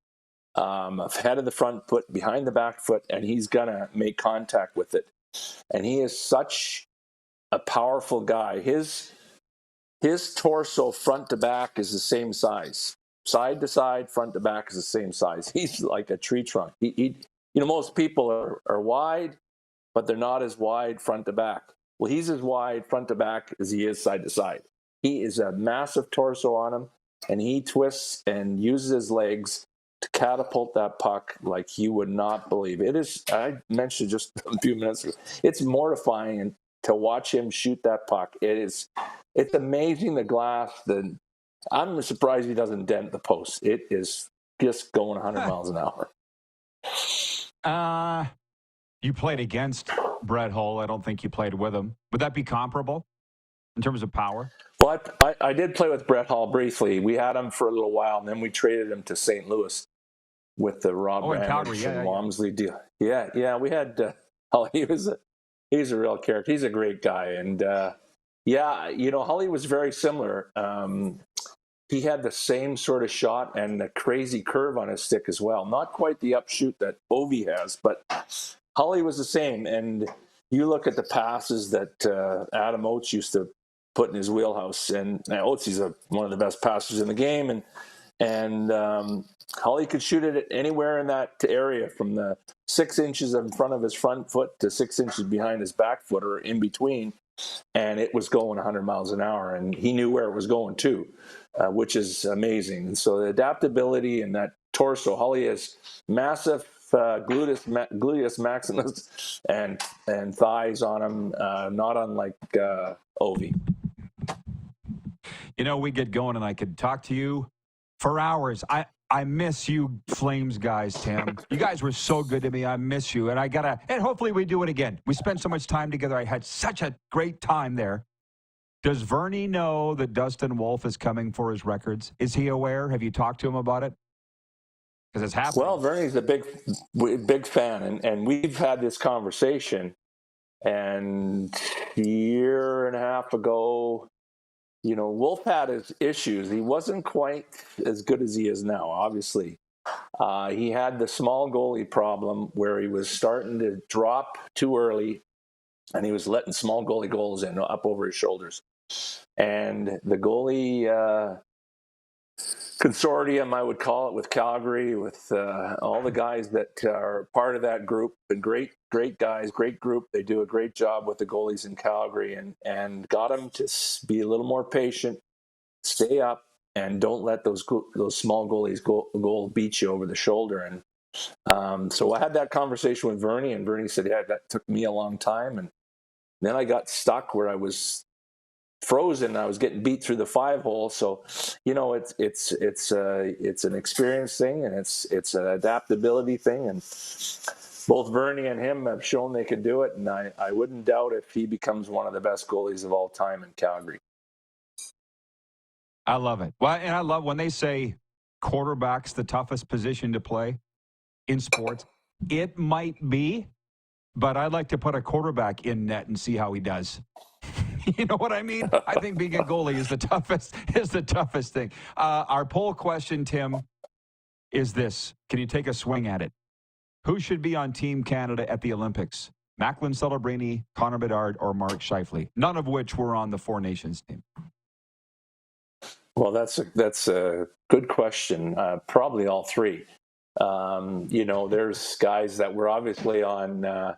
ahead of the front foot, behind the back foot, and he's going to make contact with it. And he is such a powerful guy. His torso front to back is the same size. Side to side, front to back is the same size. He's like a tree trunk. Most people are wide, but they're not as wide front to back. Well, he's as wide front to back as he is side to side. He is a massive torso on him, and he twists and uses his legs to catapult that puck like you would not believe. It is, I mentioned just a few minutes ago, it's mortifying to watch him shoot that puck. It's amazing, the glass. I'm surprised he doesn't dent the post. It is just going 100 miles an hour. You played against Brett Hull. I don't think you played with him. Would that be comparable in terms of power? Well, I did play with Brett Hull briefly. We had him for a little while, and then we traded him to St. Louis with the Rob Ramage and Walmsley deal. Yeah, we had Hull. He's a real character. He's a great guy, and Hully was very similar. He had the same sort of shot and a crazy curve on his stick as well. Not quite the upshoot that Ovi has, but Hully was the same. And you look at the passes that Adam Oates used to put in his wheelhouse, and Oates is one of the best passers in the game, and Hully could shoot it anywhere in that area, from the 6 inches in front of his front foot to 6 inches behind his back foot, or in between, and it was going 100 miles an hour, and he knew where it was going too, which is amazing. And so the adaptability and that torso, Hully is massive. Gluteus maximus and thighs on him, not unlike Ovi. We get going, and I could talk to you for hours. I miss you Flames guys, Tim. You guys were so good to me. I miss you, and and hopefully we do it again. We spent so much time together. I had such a great time there. Does Vernie know that Dustin Wolf is coming for his records? Is he aware? Have you talked to him about it? Because it's happening. Well, Vernie's a big fan, and we've had this conversation. And a year and a half ago, Wolf had his issues. He wasn't quite as good as he is now, obviously. He had the small goalie problem where he was starting to drop too early, and he was letting small goalie goals in up over his shoulders. And the goalie consortium, I would call it, with Calgary, with all the guys that are part of that group, and great guys, great group. They do a great job with the goalies in Calgary, and got them to be a little more patient, stay up, and don't let those small goalies goal beat you over the shoulder. And so I had that conversation with Vernie, and Vernie said, yeah, that took me a long time. And then I got stuck where I was frozen. I was getting beat through the 5-hole. So, it's an experience thing, and it's an adaptability thing. And both Bernie and him have shown they can do it. And I wouldn't doubt if he becomes one of the best goalies of all time in Calgary. I love it. Well, and I love when they say quarterback's the toughest position to play in sports. It might be, but I'd like to put a quarterback in net and see how he does. You know what I mean? I think being a goalie is the toughest thing. Our poll question, Tim, is this. Can you take a swing at it? Who should be on Team Canada at the Olympics? Macklin Celebrini, Connor Bedard, or Mark Scheifele? None of which were on the Four Nations team. Well, that's a good question. Probably all three. There's guys that were obviously on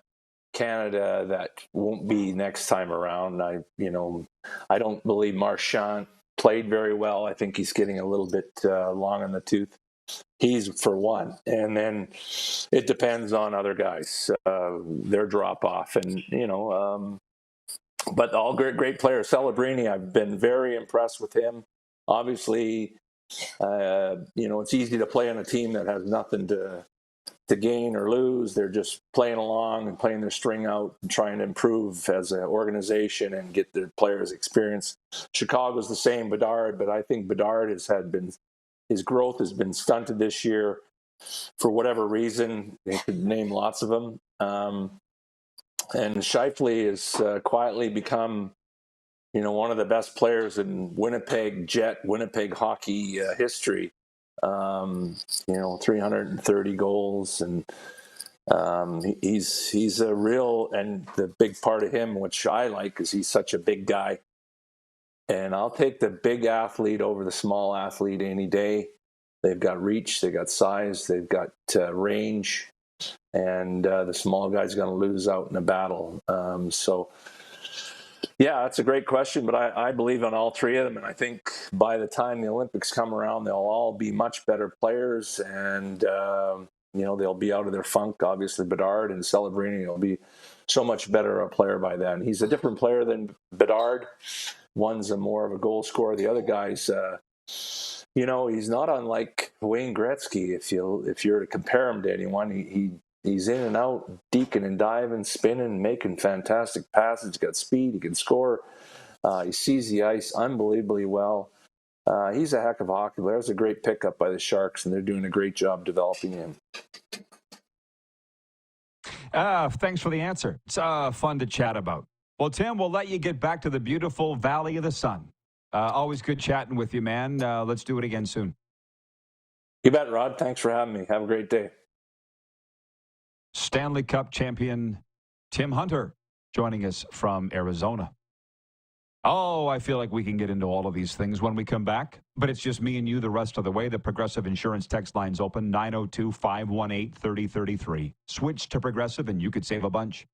Canada that won't be next time around. I don't believe Marchand played very well. I think he's getting a little bit long in the tooth. He's for one, and then it depends on other guys, their drop off, and but all great players. Celebrini, I've been very impressed with him. Obviously, it's easy to play on a team that has nothing to gain or lose. They're just playing along and playing their string out and trying to improve as an organization and get their players experience. Chicago's the same, Bedard, but I think Bedard his growth has been stunted this year for whatever reason. They could name lots of them. And Scheifele has quietly become one of the best players in Winnipeg hockey history. 330 goals, and he's a real, and the big part of him, which I like, is he's such a big guy. And I'll take the big athlete over the small athlete any day. They've got reach, they've got size, they've got range, and the small guy's going to lose out in a battle. Yeah, that's a great question, but I believe in all three of them, and I think by the time the Olympics come around, they'll all be much better players, and they'll be out of their funk. Obviously, Bedard and Celebrini will be so much better a player by then. He's a different player than Bedard. One's more of a goal scorer. The other guy's, he's not unlike Wayne Gretzky. If you're to compare him to anyone, he's in and out, deking and diving, spinning, making fantastic passes. He's got speed. He can score. He sees the ice unbelievably well. He's a heck of a hockey player. It was a great pickup by the Sharks, and they're doing a great job developing him. Thanks for the answer. It's fun to chat about. Well, Tim, we'll let you get back to the beautiful Valley of the Sun. Always good chatting with you, man. Let's do it again soon. You bet, Rod. Thanks for having me. Have a great day. Stanley Cup champion Tim Hunter joining us from Arizona. Oh, I feel like we can get into all of these things when we come back, but it's just me and you the rest of the way. The Progressive Insurance text line's open, 902-518-3033. Switch to Progressive and you could save a bunch.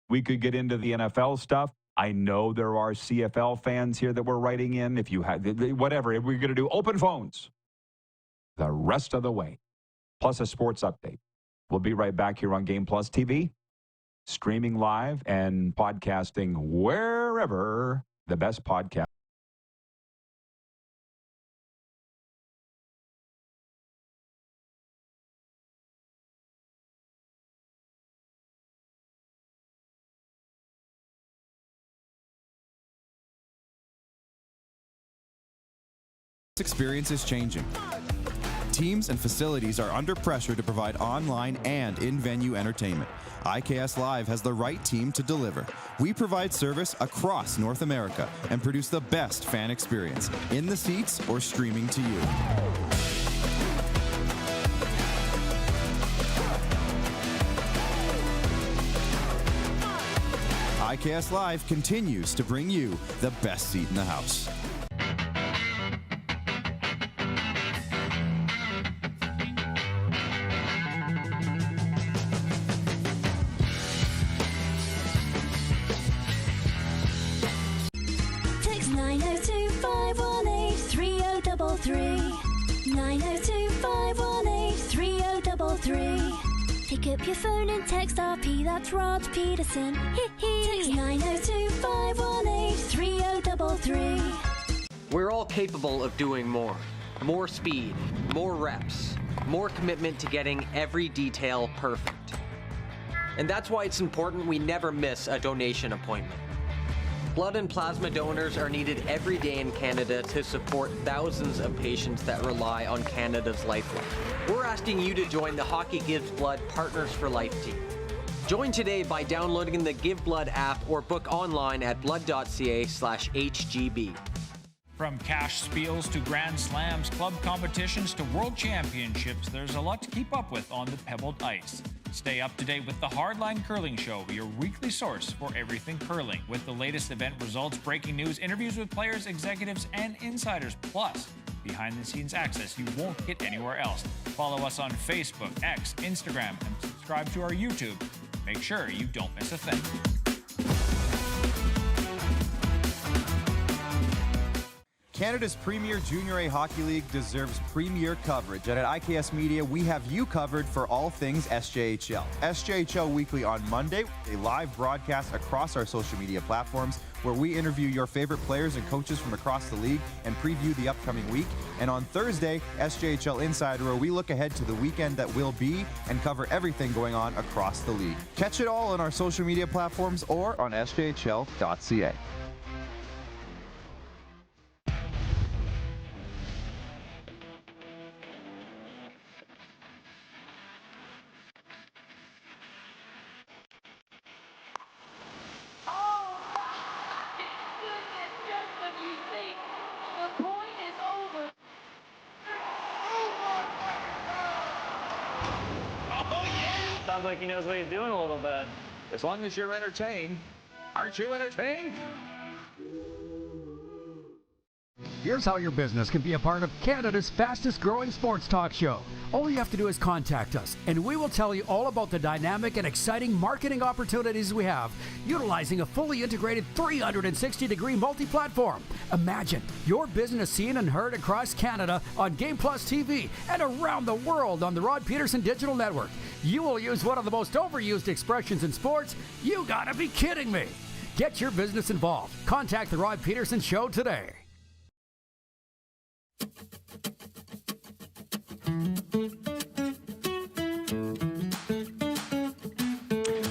We could get into the NFL stuff. I know there are CFL fans here that were writing in. If you had, whatever, if we're going to do open phones the rest of the way, plus a sports update. We'll be right back here on Game Plus TV, streaming live and podcasting wherever the best podcast. Experience is changing. Teams and facilities are under pressure to provide online and in-venue entertainment. IKS Live has the right team to deliver. We provide service across North America and produce the best fan experience, in the seats or streaming to you. IKS Live continues to bring you the best seat in the house. Text 902-518-3033. 902-518-3033. Pick Pick up your phone and text RP, that's Rod Pedersen. Text 902 518 3033. We're all capable of doing more. More speed, more reps, more commitment to getting every detail perfect. And that's why it's important we never miss a donation appointment. Blood and plasma donors are needed every day in Canada to support thousands of patients that rely on Canada's lifeline. We're asking you to join the Hockey Gives Blood Partners for Life team. Join today by downloading the Give Blood app or book online at blood.ca/HGB. From cash spiels to Grand Slams, club competitions to World Championships, there's a lot to keep up with on the pebbled ice. Stay up to date with the Hardline Curling Show, your weekly source for everything curling, with the latest event results, breaking news, interviews with players, executives, and insiders, plus behind-the-scenes access you won't get anywhere else. Follow us on Facebook, X, Instagram, and subscribe to our YouTube. Make sure you don't miss a thing. Canada's premier Junior A Hockey League deserves premier coverage, and at IKS Media, we have you covered for all things SJHL. SJHL Weekly on Monday, a live broadcast across our social media platforms where we interview your favorite players and coaches from across the league and preview the upcoming week. And on Thursday, SJHL Insider, where we look ahead to the weekend that will be and cover everything going on across the league. Catch it all on our social media platforms or on sjhl.ca. Sounds like he knows what he's doing a little bit. As long as you're entertained. Aren't you entertained? Here's how your business can be a part of Canada's fastest growing sports talk show. All you have to do is contact us, and we will tell you all about the dynamic and exciting marketing opportunities we have, utilizing a fully integrated 360-degree multi-platform. Imagine your business seen and heard across Canada on Game Plus TV and around the world on the Rod Pedersen Digital Network. You will use one of the most overused expressions in sports. You gotta be kidding me. Get your business involved. Contact the Rod Pedersen Show today.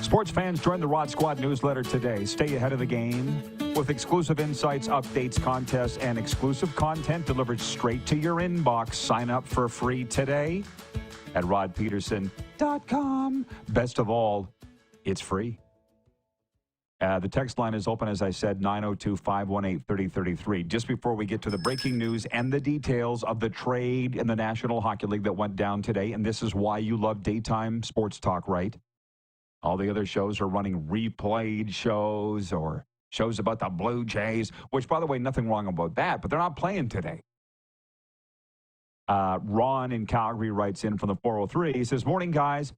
Sports fans, join the Rod Squad newsletter today. Stay ahead of the game with exclusive insights, updates, contests, and exclusive content delivered straight to your inbox. Sign up for free today at rodpeterson.com. Best of all, it's free. The text line is open, as I said, 902-518-3033. Just before we get to the breaking news and the details of the trade in the National Hockey League that went down today, and this is why you love daytime sports talk, right? All the other shows are running replayed shows or shows about the Blue Jays, which, by the way, nothing wrong about that, but they're not playing today. Ron in Calgary writes in from the 403. He says, morning, guys.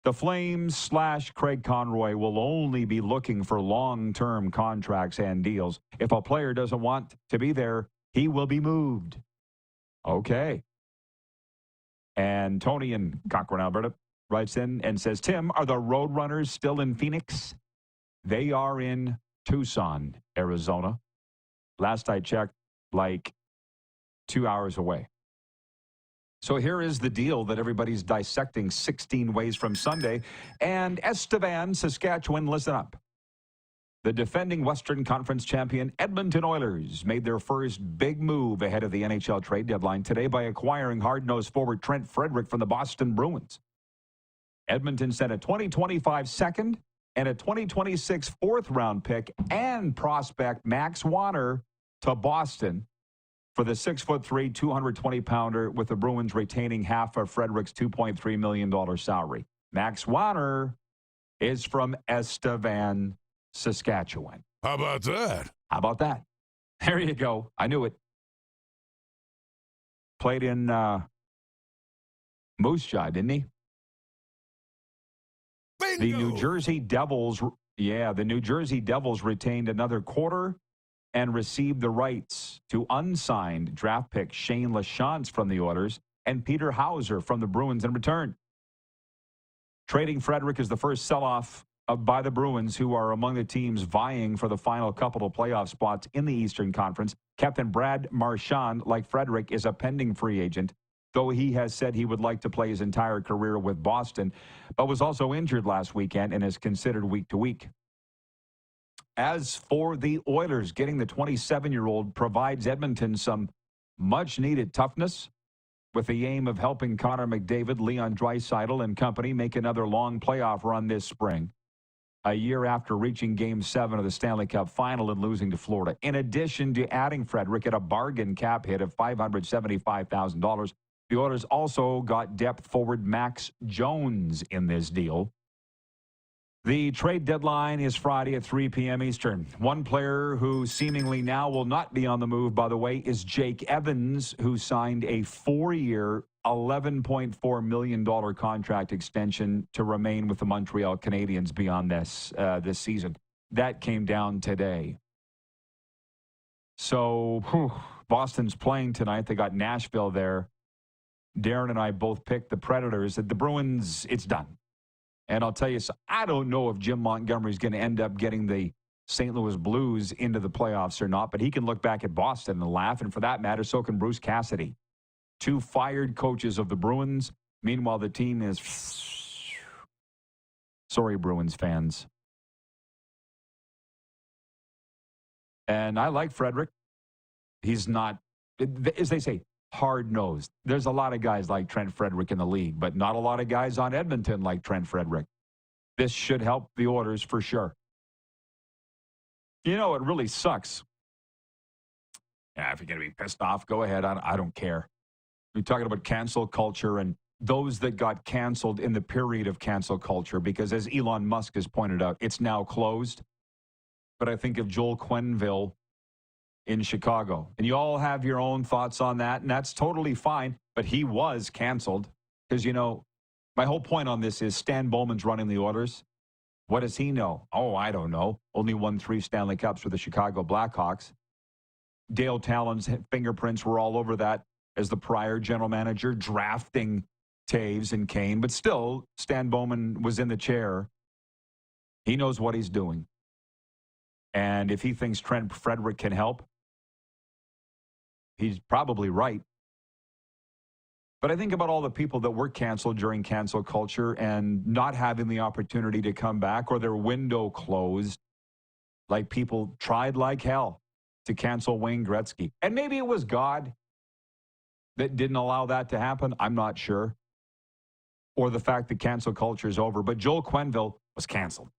The Flames / Craig Conroy will only be looking for long-term contracts and deals. If a player doesn't want to be there, he will be moved. Okay. And Tony in Cochrane, Alberta, writes in and says, Tim, are the Roadrunners still in Phoenix? They are in Tucson, Arizona. Last I checked, like 2 hours away. So here is the deal that everybody's dissecting 16 ways from Sunday. And Estevan, Saskatchewan, listen up. The defending Western Conference champion Edmonton Oilers made their first big move ahead of the NHL trade deadline today by acquiring hard-nosed forward Trent Frederick from the Boston Bruins. Edmonton sent a 2025 second and a 2026 fourth-round pick and prospect Max Wanner to Boston for the 6'3", 220-pounder, with the Bruins retaining half of Frederick's $2.3 million salary. Max Wanner is from Estevan, Saskatchewan. How about that? How about that? There you go. I knew it. Played in Moose Jaw, didn't he? Bingo! The New Jersey Devils retained another quarter and received the rights to unsigned draft pick Shane LaChance from the Oilers and Peter Hauser from the Bruins in return. Trading Frederick is the first sell-off by the Bruins, who are among the teams vying for the final couple of playoff spots in the Eastern Conference. Captain Brad Marchand, like Frederick, is a pending free agent, though he has said he would like to play his entire career with Boston, but was also injured last weekend and is considered week to week. As for the Oilers, getting the 27-year-old provides Edmonton some much-needed toughness, with the aim of helping Connor McDavid, Leon Draisaitl, and company make another long playoff run this spring, a year after reaching Game 7 of the Stanley Cup Final and losing to Florida. In addition to adding Frederick at a bargain cap hit of $575,000, the Oilers also got depth forward Max Jones in this deal. The trade deadline is Friday at 3 p.m. Eastern. One player who seemingly now will not be on the move, by the way, is Jake Evans, who signed a 4-year, $11.4 million contract extension to remain with the Montreal Canadiens beyond this season. That came down today. So, Boston's playing tonight. They got Nashville there. Darren and I both picked the Predators. The Bruins, it's done. And I'll tell you, I don't know if Jim Montgomery's going to end up getting the St. Louis Blues into the playoffs or not, but he can look back at Boston and laugh. And for that matter, so can Bruce Cassidy. 2 fired coaches of the Bruins. Meanwhile, the team is... Sorry, Bruins fans. And I like Frederick. He's not, as they say, hard-nosed. There's a lot of guys like Trent Frederick in the league, but not a lot of guys on Edmonton like Trent Frederick. This should help the Oilers for sure. You know, it really sucks. Yeah, if you're going to be pissed off, go ahead. I don't care. We're talking about cancel culture and those that got canceled in the period of cancel culture, because as Elon Musk has pointed out, it's now closed. But I think of Joel Quenneville in Chicago. And you all have your own thoughts on that, and that's totally fine. But he was canceled because, you know, my whole point on this is Stan Bowman's running the Oilers. What does he know? Oh, I don't know. Only won 3 Stanley Cups for the Chicago Blackhawks. Dale Talon's fingerprints were all over that as the prior general manager, drafting Taves and Kane. But still, Stan Bowman was in the chair. He knows what he's doing. And if he thinks Trent Frederick can help, he's probably right. But I think about all the people that were canceled during cancel culture and not having the opportunity to come back, or their window closed. Like, people tried like hell to cancel Wayne Gretzky. And maybe it was God that didn't allow that to happen. I'm not sure. Or the fact that cancel culture is over. But Joel Quenneville was canceled.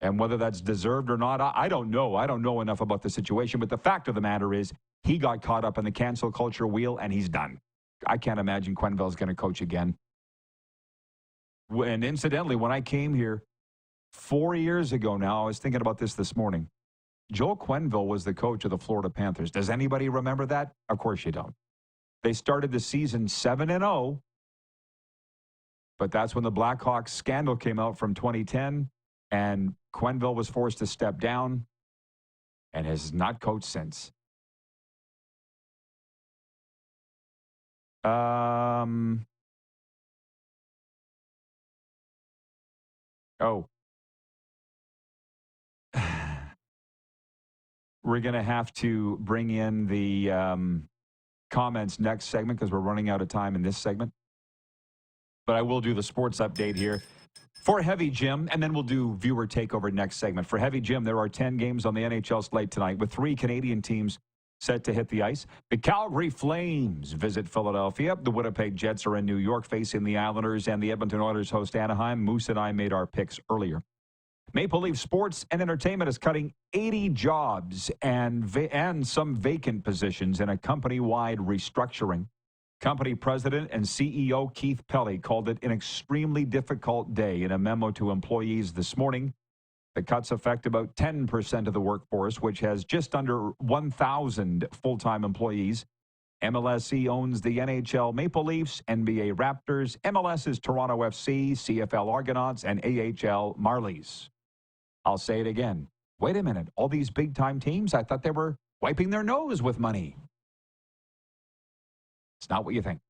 And whether that's deserved or not, I don't know. I don't know enough about the situation. But the fact of the matter is, he got caught up in the cancel culture wheel, and he's done. I can't imagine Quenneville's going to coach again. And incidentally, when I came here 4 years ago now, I was thinking about this morning. Joel Quenneville was the coach of the Florida Panthers. Does anybody remember that? Of course you don't. They started the season 7-0. But that's when the Blackhawks scandal came out from 2010. And Quenneville was forced to step down and has not coached since. We're going to have to bring in the comments next segment because we're running out of time in this segment. But I will do the sports update here for Heavy Jim, and then we'll do viewer takeover next segment. For Heavy Jim, there are 10 games on the NHL slate tonight, with 3 Canadian teams set to hit the ice. The Calgary Flames visit Philadelphia. The Winnipeg Jets are in New York facing the Islanders, and the Edmonton Oilers host Anaheim. Moose and I made our picks earlier. Maple Leaf Sports and Entertainment is cutting 80 jobs and some vacant positions in a company-wide restructuring. Company president and CEO Keith Pelly called it an extremely difficult day in a memo to employees this morning. The cuts affect about 10% of the workforce, which has just under 1,000 full-time employees. MLSE owns the NHL Maple Leafs, NBA Raptors, MLS's Toronto FC, CFL Argonauts, and AHL Marlies. I'll say it again. Wait a minute. All these big-time teams, I thought they were wiping their nose with money. It's not what you think.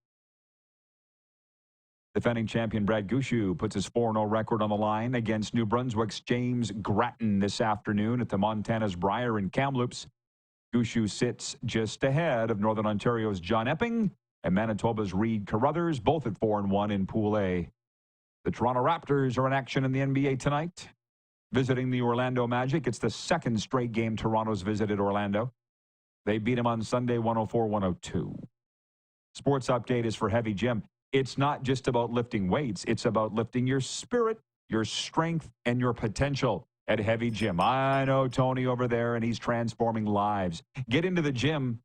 Defending champion Brad Gushue puts his 4-0 record on the line against New Brunswick's James Grattan this afternoon at the Montana's Brier in Kamloops. Gushue sits just ahead of Northern Ontario's John Epping and Manitoba's Reed Carruthers, both at 4-1 in Pool A. The Toronto Raptors are in action in the NBA tonight. Visiting the Orlando Magic, it's the second straight game Toronto's visited Orlando. They beat them on Sunday 104-102. Sports update is for Heavy Gym. It's not just about lifting weights. It's about lifting your spirit, your strength, and your potential at Heavy Gym. I know Tony over there, and he's transforming lives. Get into the gym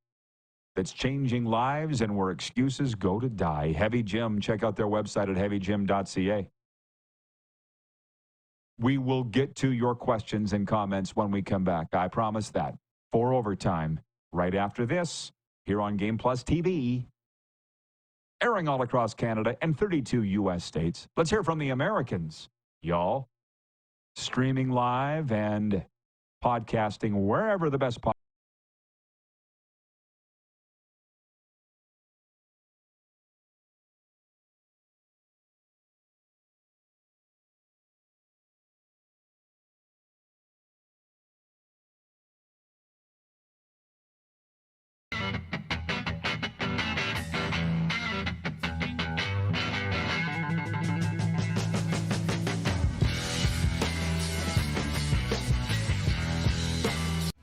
that's changing lives and where excuses go to die. Heavy Gym. Check out their website at heavygym.ca. We will get to your questions and comments when we come back. I promise that. For Overtime, right after this, here on Game Plus TV, airing all across Canada and 32 U.S. states. Let's hear from the Americans, y'all. Streaming live and podcasting wherever the best podcast.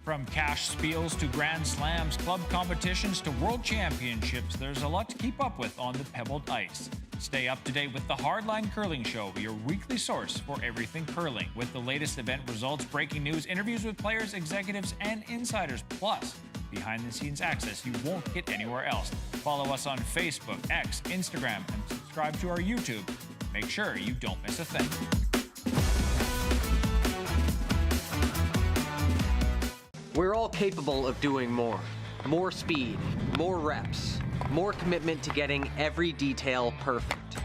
From cash spiels to grand slams, club competitions to world championships, there's a lot to keep up with on the pebbled ice. Stay up to date with the Hardline Curling Show, your weekly source for everything curling, with the latest event results, breaking news, interviews with players, executives, and insiders, plus behind-the-scenes access you won't get anywhere else. Follow us on Facebook, X, Instagram, and subscribe to our YouTube. Make sure you don't miss a thing. We're all capable of doing more. More speed, more reps, more commitment to getting every detail perfect.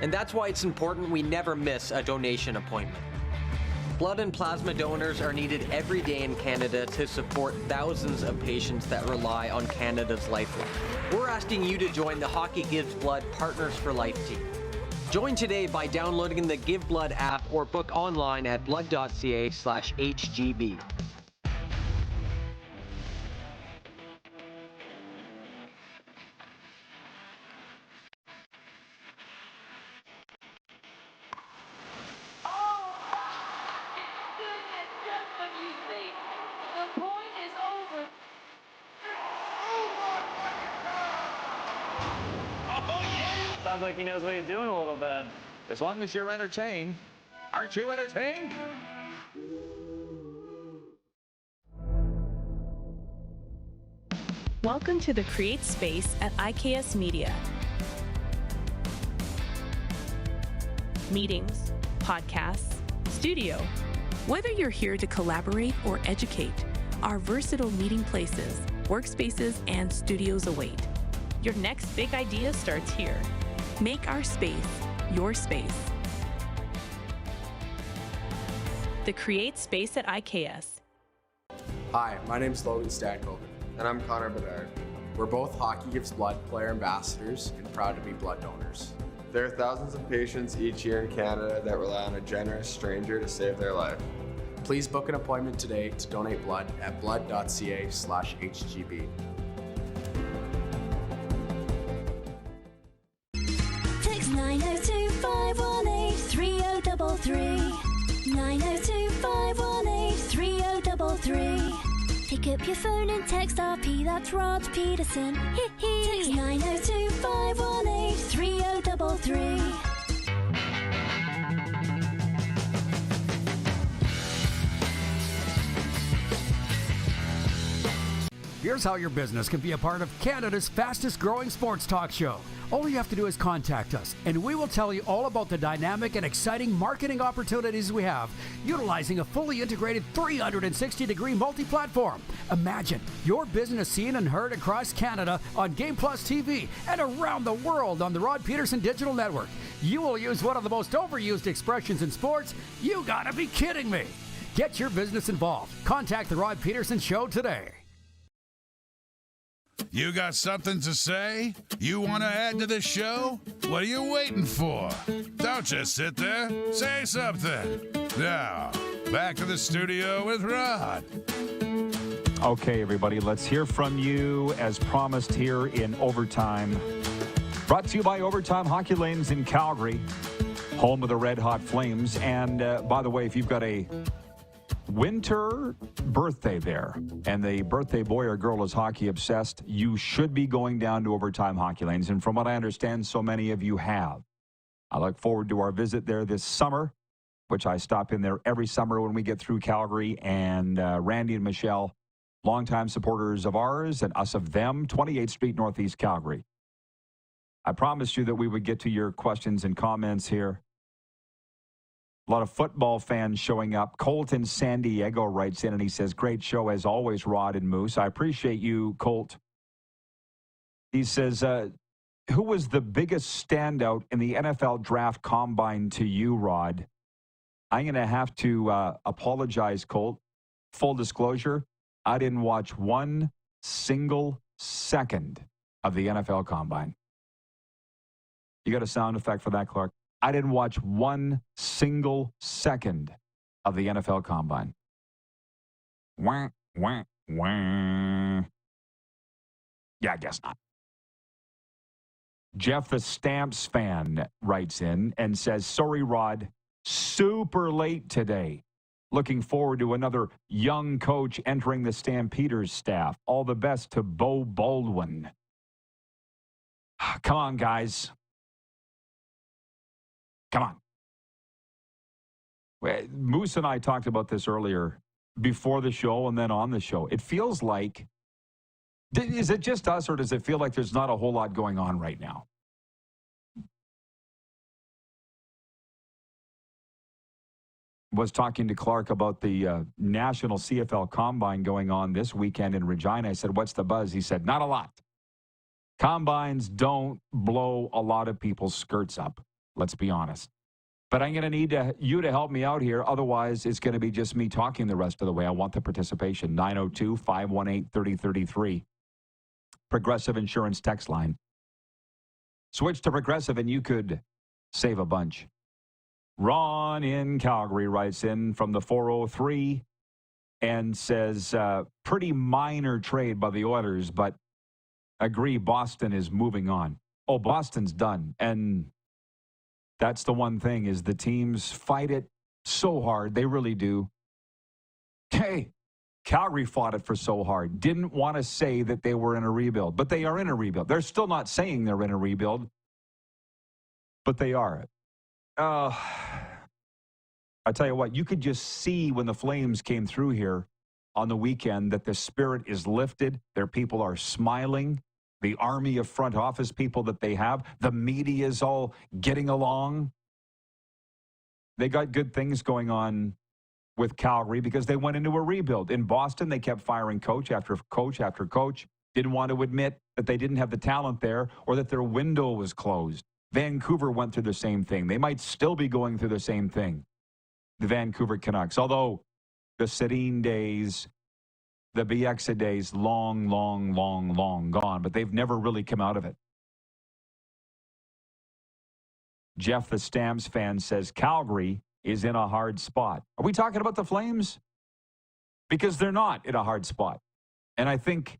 And that's why it's important we never miss a donation appointment. Blood and plasma donors are needed every day in Canada to support thousands of patients that rely on Canada's lifeline. We're asking you to join the Hockey Gives Blood Partners for Life team. Join today by downloading the Give Blood app or book online at blood.ca/HGB. Sounds like he knows what he's doing a little bit. As long as you're entertained. Aren't you entertained? Welcome to the Create Space at IKS Media. Meetings, podcasts, studio. Whether you're here to collaborate or educate, our versatile meeting places, workspaces, and studios await. Your next big idea starts here. Make our space your space. The Create Space at IKS. Hi, my name's Logan Stankoven. And I'm Connor Bedard. We're both Hockey Gives Blood player ambassadors and proud to be blood donors. There are thousands of patients each year in Canada that rely on a generous stranger to save their life. Please book an appointment today to donate blood at blood.ca/HGB. Text 902-518-3033. 902-518-3033. Pick up your phone and text RP, that's Rod Pedersen. Text 902-518-3033. Here's how your business can be a part of Canada's fastest growing sports talk show. All you have to do is contact us, and we will tell you all about the dynamic and exciting marketing opportunities we have, utilizing a fully integrated 360-degree multi-platform. Imagine your business seen and heard across Canada on Game Plus TV and around the world on the Rod Pedersen Digital Network. You will use one of the most overused expressions in sports. You gotta be kidding me. Get your business involved. Contact the Rod Pedersen Show today. You got something to say? You want to add to the show? What are you waiting for? Don't just sit there. Say something. Now, back to the studio with Rod. Okay, everybody, let's hear from you as promised here in Overtime. Brought to you by Overtime Hockey Lanes in Calgary, home of the Red Hot Flames. And by the way, if you've got a winter birthday there and the birthday boy or girl is hockey obsessed, you should be going down to Overtime Hockey Lanes. And from what I understand, so many of you have. I look forward to our visit there this summer, which I stop in there every summer when we get through Calgary. And Randy and Michelle, longtime supporters of ours and us of them, 28th Street, Northeast Calgary. I promised you that we would get to your questions and comments here. A lot of football fans showing up. Colt in San Diego writes in and he says, great show as always, Rod and Moose. I appreciate you, Colt. He says, who was the biggest standout in the NFL draft combine to you, Rod? I'm going to have to apologize, Colt. Full disclosure, I didn't watch one single second of the NFL combine. You got a sound effect for that, Clark? I didn't watch one single second of the NFL combine. Wah, wah, wah. Yeah, I guess not. Jeff, the Stamps fan, writes in and says, sorry, Rod, super late today. Looking forward to another young coach entering the Stampeders staff. All the best to Bo Baldwin. Come on, guys. Come on. Moose and I talked about this earlier before the show and then on the show. It feels like, is it just us or does it feel like there's not a whole lot going on right now? Was talking to Clark about the National CFL Combine going on this weekend in Regina. I said, what's the buzz? He said, not a lot. Combines don't blow a lot of people's skirts up. Let's be honest. But I'm going to need you to help me out here. Otherwise, it's going to be just me talking the rest of the way. I want the participation. 902-518-3033. Progressive Insurance text line. Switch to Progressive and you could save a bunch. Ron in Calgary writes in from the 403 and says, pretty minor trade by the Oilers, but agree Boston is moving on. Oh, Boston's done. And that's the one thing is the teams fight it so hard. They really do. Hey, Calgary fought it for so hard. Didn't want to say that they were in a rebuild, but they are in a rebuild. They're still not saying they're in a rebuild, but they are. I tell you what, you could just see when the Flames came through here on the weekend that the spirit is lifted. Their people are smiling. The army of front office people that they have, the media is all getting along. They got good things going on with Calgary because they went into a rebuild. In Boston, they kept firing coach after coach after coach. Didn't want to admit that they didn't have the talent there or that their window was closed. Vancouver went through the same thing. They might still be going through the same thing. The Vancouver Canucks, although the Sedin days, the Bieksa days, long gone, but they've never really come out of it. Jeff, the Stamps fan, says Calgary is in a hard spot. Are we talking about the Flames? Because they're not in a hard spot. And I think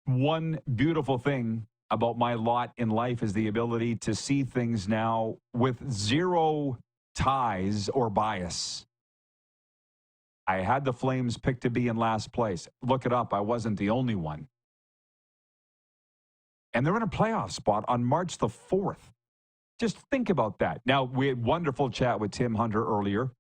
one beautiful thing about my lot in life is the ability to see things now with zero ties or bias. I had the Flames picked to be in last place. Look it up. I wasn't the only one. And they're in a playoff spot on March the 4th. Just think about that. Now, we had a wonderful chat with Tim Hunter earlier.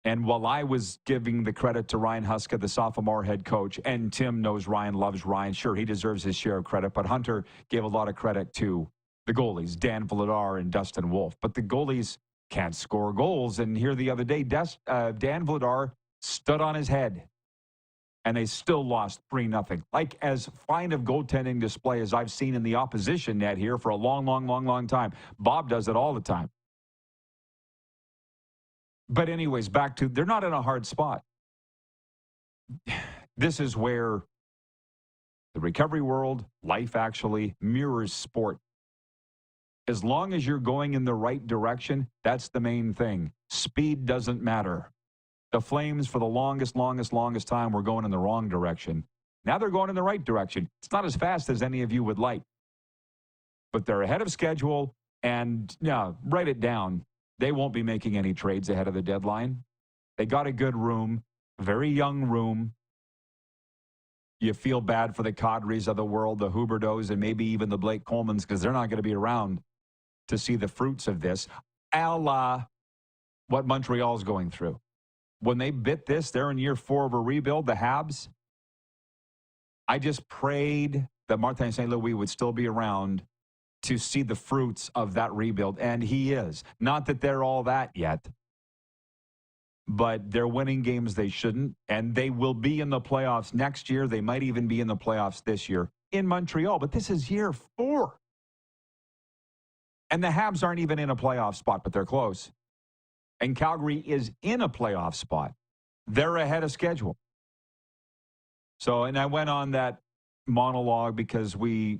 And while I was giving the credit to Ryan Huska, the sophomore head coach, and Tim knows Ryan loves Ryan. Sure, he deserves his share of credit. But Hunter gave a lot of credit to the goalies, Dan Vladar and Dustin Wolf. But the goalies can't score goals. And here the other day, Dan Vladar stood on his head. And they still lost 3-0. Like as fine of goaltending display as I've seen in the opposition net here for a long time. Bob does it all the time. But anyways, back to, they're not in a hard spot. This is where The recovery world, life actually mirrors sport. As long as you're going in the right direction, that's the main thing. Speed doesn't matter. The Flames, for the longest time, were going in the wrong direction. Now they're going in the right direction. It's not as fast as any of you would like. But they're ahead of schedule, and write it down. They won't be making any trades ahead of the deadline. They got a good room, very young room. You feel bad for the Kadris of the world, the Huberdeaus, and maybe even the Blake Colemans, because they're not going to be around to see the fruits of this, a la what Montreal's going through. When they bit this, they're in year 4 of a rebuild, the Habs. I just prayed that Martin St. Louis would still be around to see the fruits of that rebuild, and he is. Not that they're all that yet, but they're winning games they shouldn't, and they will be in the playoffs next year. They might even be in the playoffs this year in Montreal, but this is year 4. And the Habs aren't even in a playoff spot, but they're close. And Calgary is in a playoff spot. They're ahead of schedule. So, and I went on that monologue because we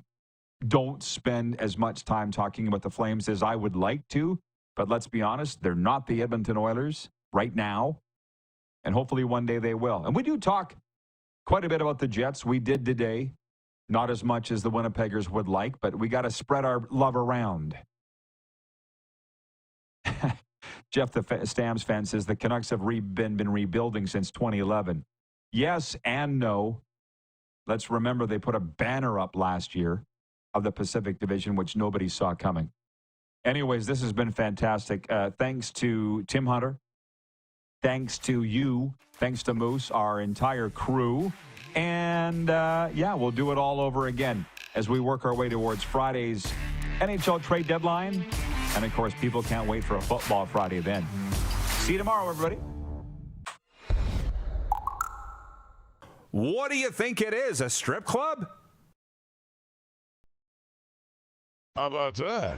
don't spend as much time talking about the Flames as I would like to. But let's be honest, they're not the Edmonton Oilers right now. And hopefully one day they will. And we do talk quite a bit about the Jets. We did today. Not as much as the Winnipeggers would like, but we got to spread our love around. Jeff, the Stamps fan, says the Canucks have been rebuilding since 2011. Yes and no. Let's remember they put a banner up last year of the Pacific Division, which nobody saw coming. Anyways, this has been fantastic. Thanks to Tim Hunter. Thanks to you. Thanks to Moose, our entire crew. And, we'll do it all over again as we work our way towards Friday's NHL trade deadline. And, of course, people can't wait for a football Friday then. See you tomorrow, everybody. What do you think it is, a strip club? How about that?